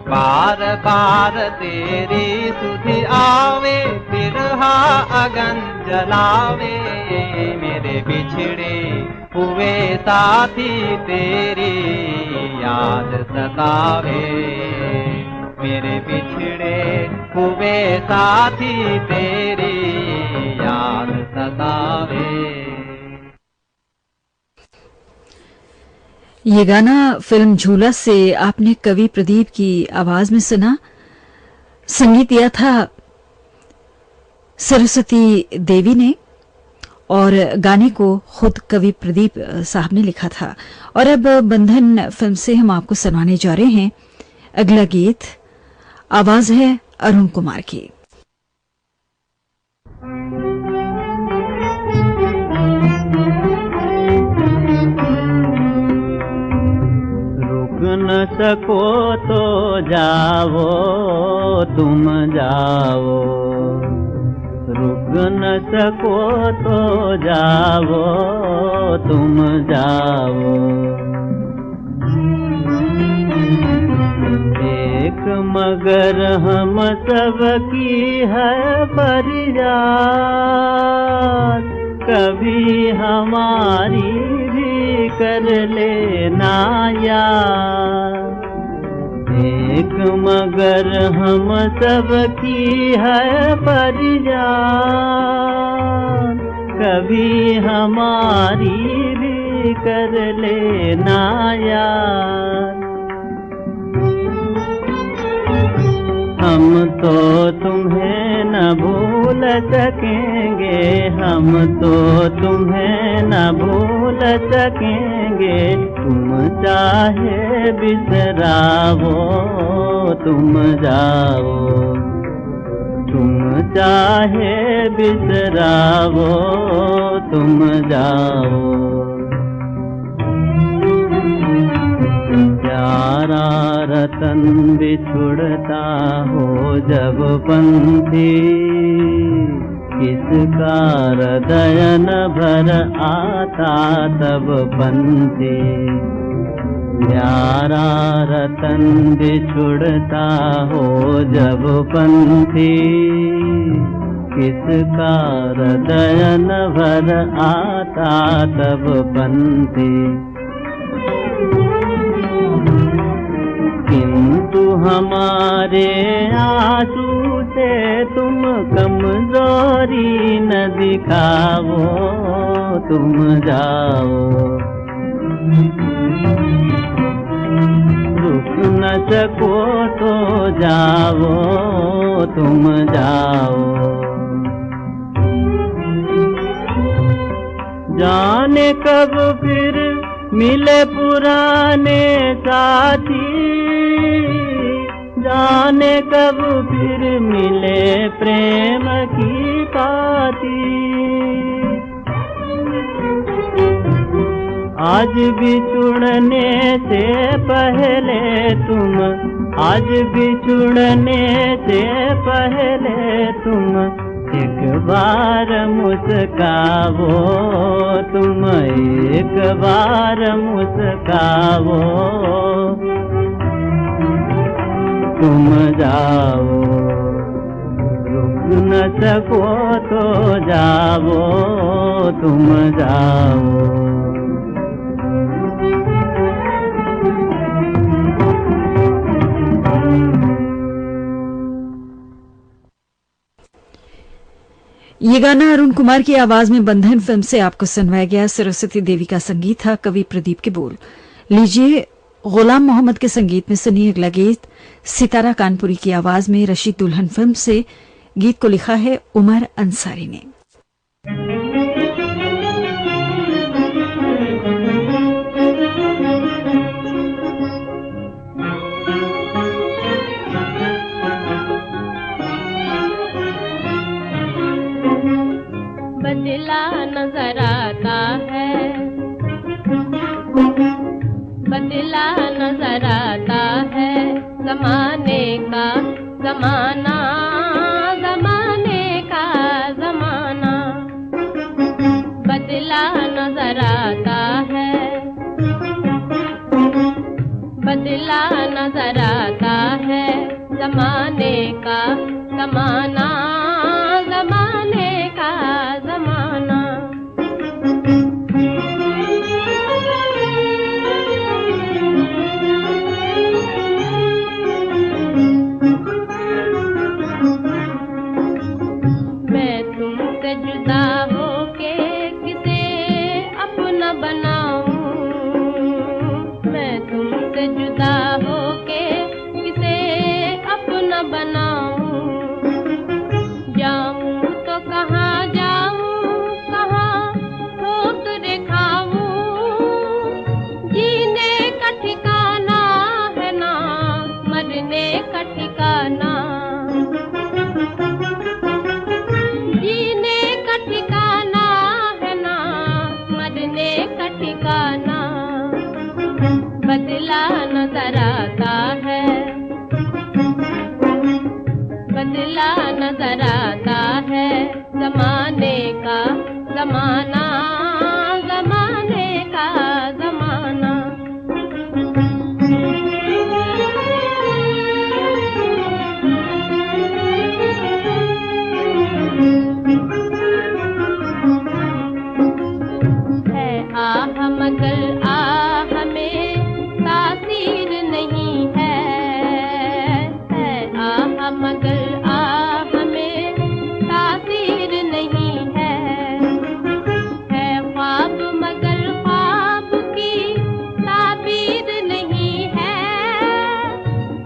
G: बार बार तेरी सुधि आवे, बिरहा अगन जलावे, मेरे बिछड़े हुए साथी तेरी याद सतावे, मेरे बिछड़े हुए साथी तेरी याद सतावे।
A: ये गाना फिल्म झूला से आपने कवि प्रदीप की आवाज में सुना। संगीत दिया था सरस्वती देवी ने और गाने को खुद कवि प्रदीप साहब ने लिखा था। और अब बंधन फिल्म से हम आपको सुनाने जा रहे हैं अगला गीत। आवाज है अरुण कुमार की।
B: न सको तो जाओ तुम जाओ, रुक न सको तो जाओ तुम जाओ। एक मगर हम सब की है फरियाद, कभी हमारी भी कर लेना याद। एक मगर हम सब की है फरियाद, कभी हमारी भी कर लेना याद। हम तो तुम्हें न भूल सकेंगे, हम तो तुम्हें न भूल सकेंगे। तुम चाहे बिसराओ तुम जाओ, तुम चाहे बिसराओ तुम जाओ। प्यारा रतन बिछुड़ता हो जब पंथी, किसका हृदय न भर आता तब पंथी। प्यारा रतन बिछुड़ता हो जब पंथी, किसका हृदय न भर आता तब पंथी। किंतु हमारे आंसू से तुम कमजोरी न दिखाओ, तुम जाओ। रुक न सको तो जाओ, तुम जाओ। जाने कब फिर मिले पुराने साथी, जाने कब फिर मिले प्रेम की पाती। आज बिछुड़ने से पहले तुम, आज बिछुड़ने से पहले तुम एक बार मुस्काओ, तुम एक बार मुस्काओ। तुम जाओ, रुक न सको तो जाओ, तुम जाओ।
A: ये गाना अरुण कुमार की आवाज में बंधन फिल्म से आपको सुनवाया गया। सरस्वती देवी का संगीत था, कवि प्रदीप के बोल। लीजिए गुलाम मोहम्मद के संगीत में सुनिए अगला गीत सितारा कानपुरी की आवाज में रशीद दुल्हन फिल्म से। गीत को लिखा है उमर अंसारी ने।
E: बदला नजर आता है, बदला नजर आता है जमाने का जमाना, जमाने का जमाना। बदला नजर आता है, बदला नजर आता है जमाने का जमाना, जमाने का जमाना। मैं तुमसे जुदा होके किसे अपना बनाऊं, मैं तुमसे जुदा होके किसे अपना बनाऊं। जाऊं तो कहाँ जाऊं, कहाँ ठोकरे खाऊं। जीने का ठिकाना है ना, मरने का ठिकाना। जीने का ठिकाना है ना, मरने का ठिकाना। बदला नजर आता है, बदला नजर आता है जमाने का जमाना, जमाने का जमाना। है आह मगर आह में तासीर नहीं है, है आह मगर आह में तासीर नहीं है। है ख्वाब मगर ख्वाब की ताबीर नहीं है।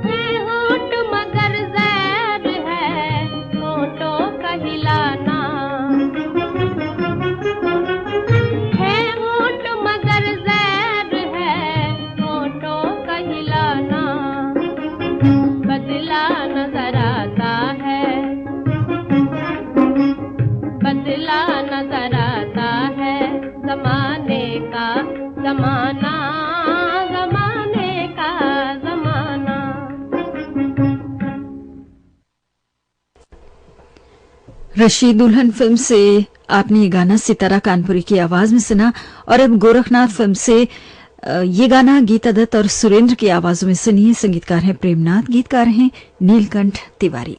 E: है होंठ मगर ज़हर है होंठों का हिलाना। है होंठ मगर ज़हर है होंठों का हिलाना। बदला नजर आता है, बदला नजर आता है जमाने का जमाना, जमाने का जमाना।
A: रशीद दुल्हन फिल्म से आपने ये गाना सितारा कानपुरी की आवाज में सुना। और अब गोरखनाथ फिल्म से ये गाना गीता दत्त और सुरेंद्र की आवाजों में सुनिए। संगीतकार हैं प्रेमनाथ, गीतकार हैं नीलकंठ तिवारी।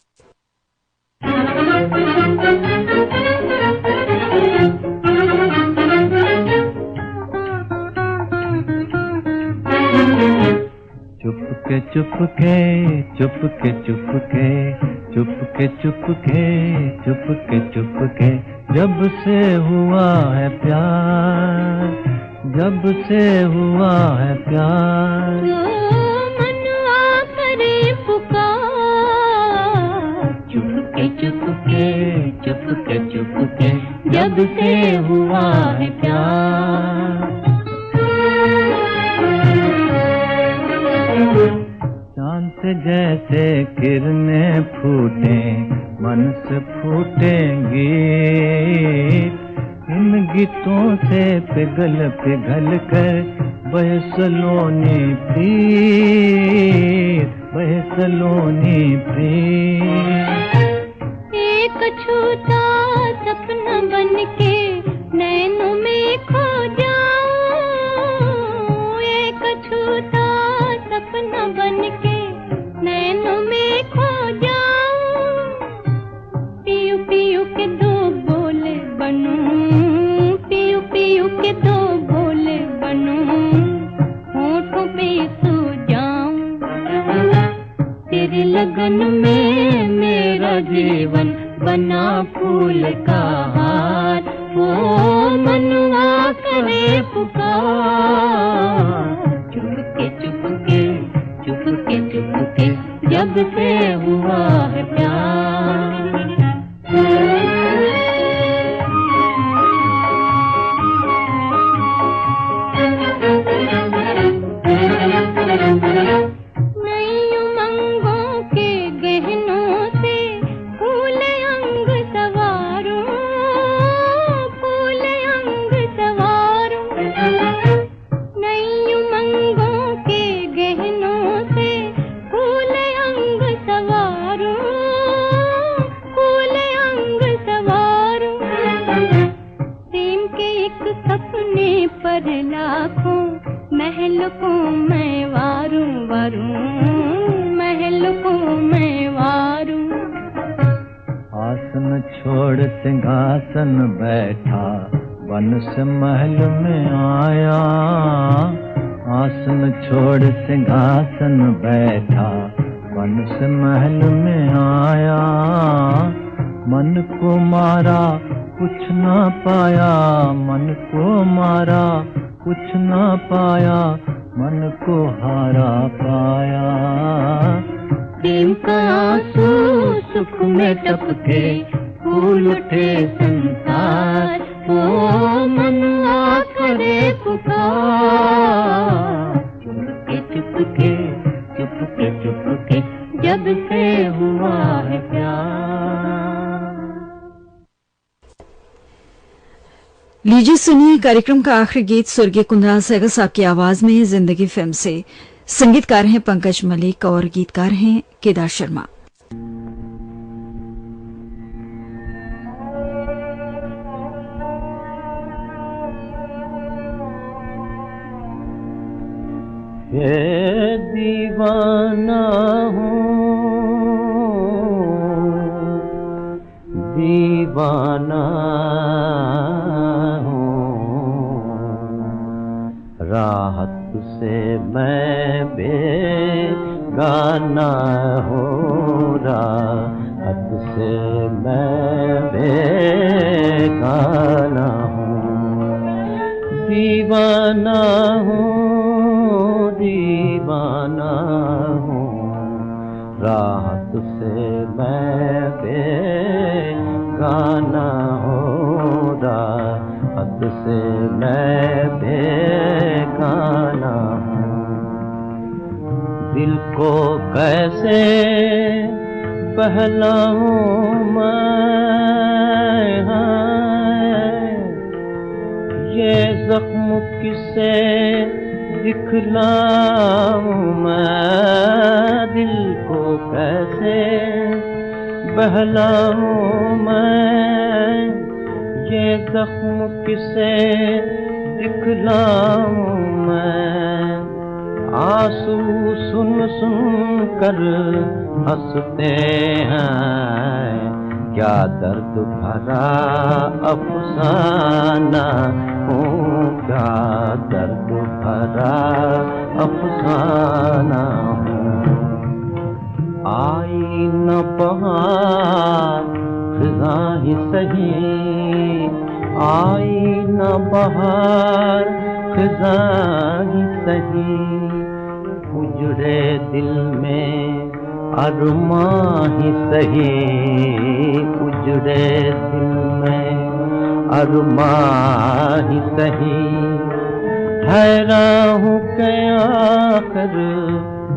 B: चुपके
D: चुपके चुपके चुपके चुपके चुपके चुपके चुपके चुपके जब से हुआ है प्यार, जब से हुआ है प्यार,
E: मनवा करे पुकार, चुपके चुपके चुपके चुपके जब से हुआ है प्यार।
D: चांद से जैसे किरणें फूटे मन से फूटेंगी, इन गीतों से पिघल पिघल कर बहे सलोनी प्रीत, बहे सलोनी प्रीत।
E: एक छूता सपना बन के नैनों में खो जाऊं, एक छूता सपना बन के नैनों में खो जाऊं, पियू पियू के दो बोले बनूं, पियू पियू के दो बोले बनूं, होठों पे सो जाऊं, तेरे लगन में मेरा जीवन बना फूल का हार, वो मनवा करे पुकार, चुपके चुपके चुपके चुपके जब से हुआ है प्यार। नई उमंगों के गहनों से फूले अंग सवारूं, फूले अंग सवारूं, नई उमंगों के गहनों से फूले अंग सवारूं, फूले अंग सवारूं, प्रेम के एक सपने पर लाखों महल को मैं वारूं वारूं, महल को मैं वारूं।
D: आसन छोड़ सिंहासन बैठा बन से महल में आया, आसन छोड़ सिंहासन बैठा बन से महल में आया, मन को मारा कुछ ना पाया, मन को मारा कुछ ना पाया, मन को हारा पाया।
E: प्रेम का आंसू सुख में टपके फूल उठे संसार, वो मनवा करे पुकार, चुपके चुपके चुपके चुपके जब से हुआ है प्यार।
A: लीजिए सुनिए कार्यक्रम का आखिरी गीत स्वर्गीय कुंदराल सहगल साहब की आवाज में जिंदगी फिल्म से। संगीतकार हैं पंकज मलिक और गीतकार हैं केदार शर्मा।
B: ये दीवाना हूँ, दीवाना राहत से मैं बेगाना हो, राहत से मैं बेगाना हूँ, दीवाना हूँ, दीवाना हूँ, राहत से मैं बेगाना हो, राहत से मैं बेगाना हूँ। दिल को कैसे बहलाऊं मैं, ये जख्म किसे दिखलाऊं मैं, दिल को कैसे बहलाऊं मैं, ये जख्म किसे दिखलाऊं मैं। आंसू सुन सुन कर हंसते हैं, क्या दर्द भरा अफसाना हूँ, क्या दर्द भरा अफसाना हूँ। आई न बहार खिज़ा ही सही, आई न बहार खिज़ा ही सही, उजड़े दिल में अरमां ही सही, उजड़े दिल में अरमां ही सही। हैरान हूँ कि आखिर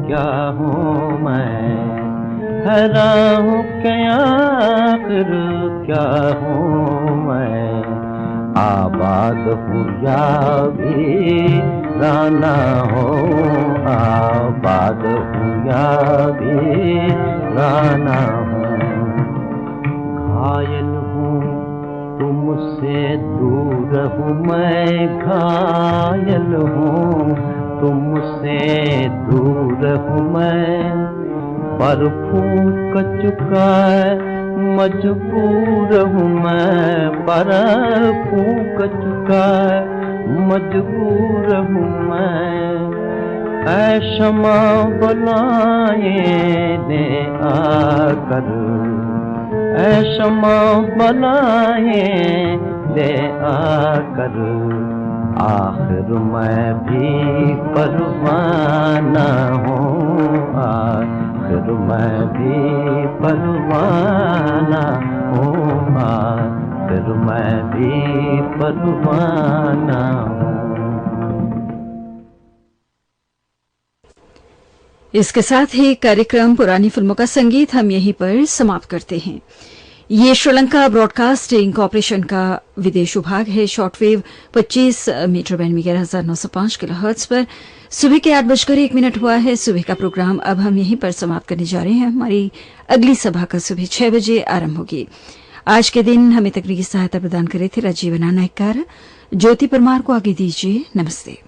B: क्या हूँ मैं, हैरान हूँ कि आखिर क्या हूँ मैं, आबाद हूँ या वीराना हूँ, आबाद हूँ या वीराना हूँ। घायल हूँ तुमसे दूर हूँ मैं, घायल हूँ तुमसे दूर हूँ मैं, पर फूंक चुका मजबूर हूँ मैं, पर फूंक चुका मजबूर हूँ मैं। ऐ शमा बुलाए दे आकर, ऐ शमा बुलाए दे आकर, आखिर मैं भी परवाना हूँ, आखिर मैं भी परवाना हूँ, आखिर मैं भी परवाना हूँ।
A: इसके साथ ही कार्यक्रम पुरानी फिल्मों का संगीत हम यहीं पर समाप्त करते हैं। ये श्रीलंका ब्रॉडकास्टिंग कॉर्पोरेशन का विदेश विभाग है। शॉर्टवेव 25 मीटर बैंड में 11,905 किलोहर्ट्ज पर सुबह के 8:01 हुआ है। सुबह का प्रोग्राम अब हम यहीं पर समाप्त करने जा रहे हैं। हमारी अगली सभा का सुबह 6 बजे आरंभ होगी। आज के दिन हमें तकनीकी सहायता प्रदान करे थे राजीव नायकर। ज्योति परमार को आगे दीजिए। नमस्ते।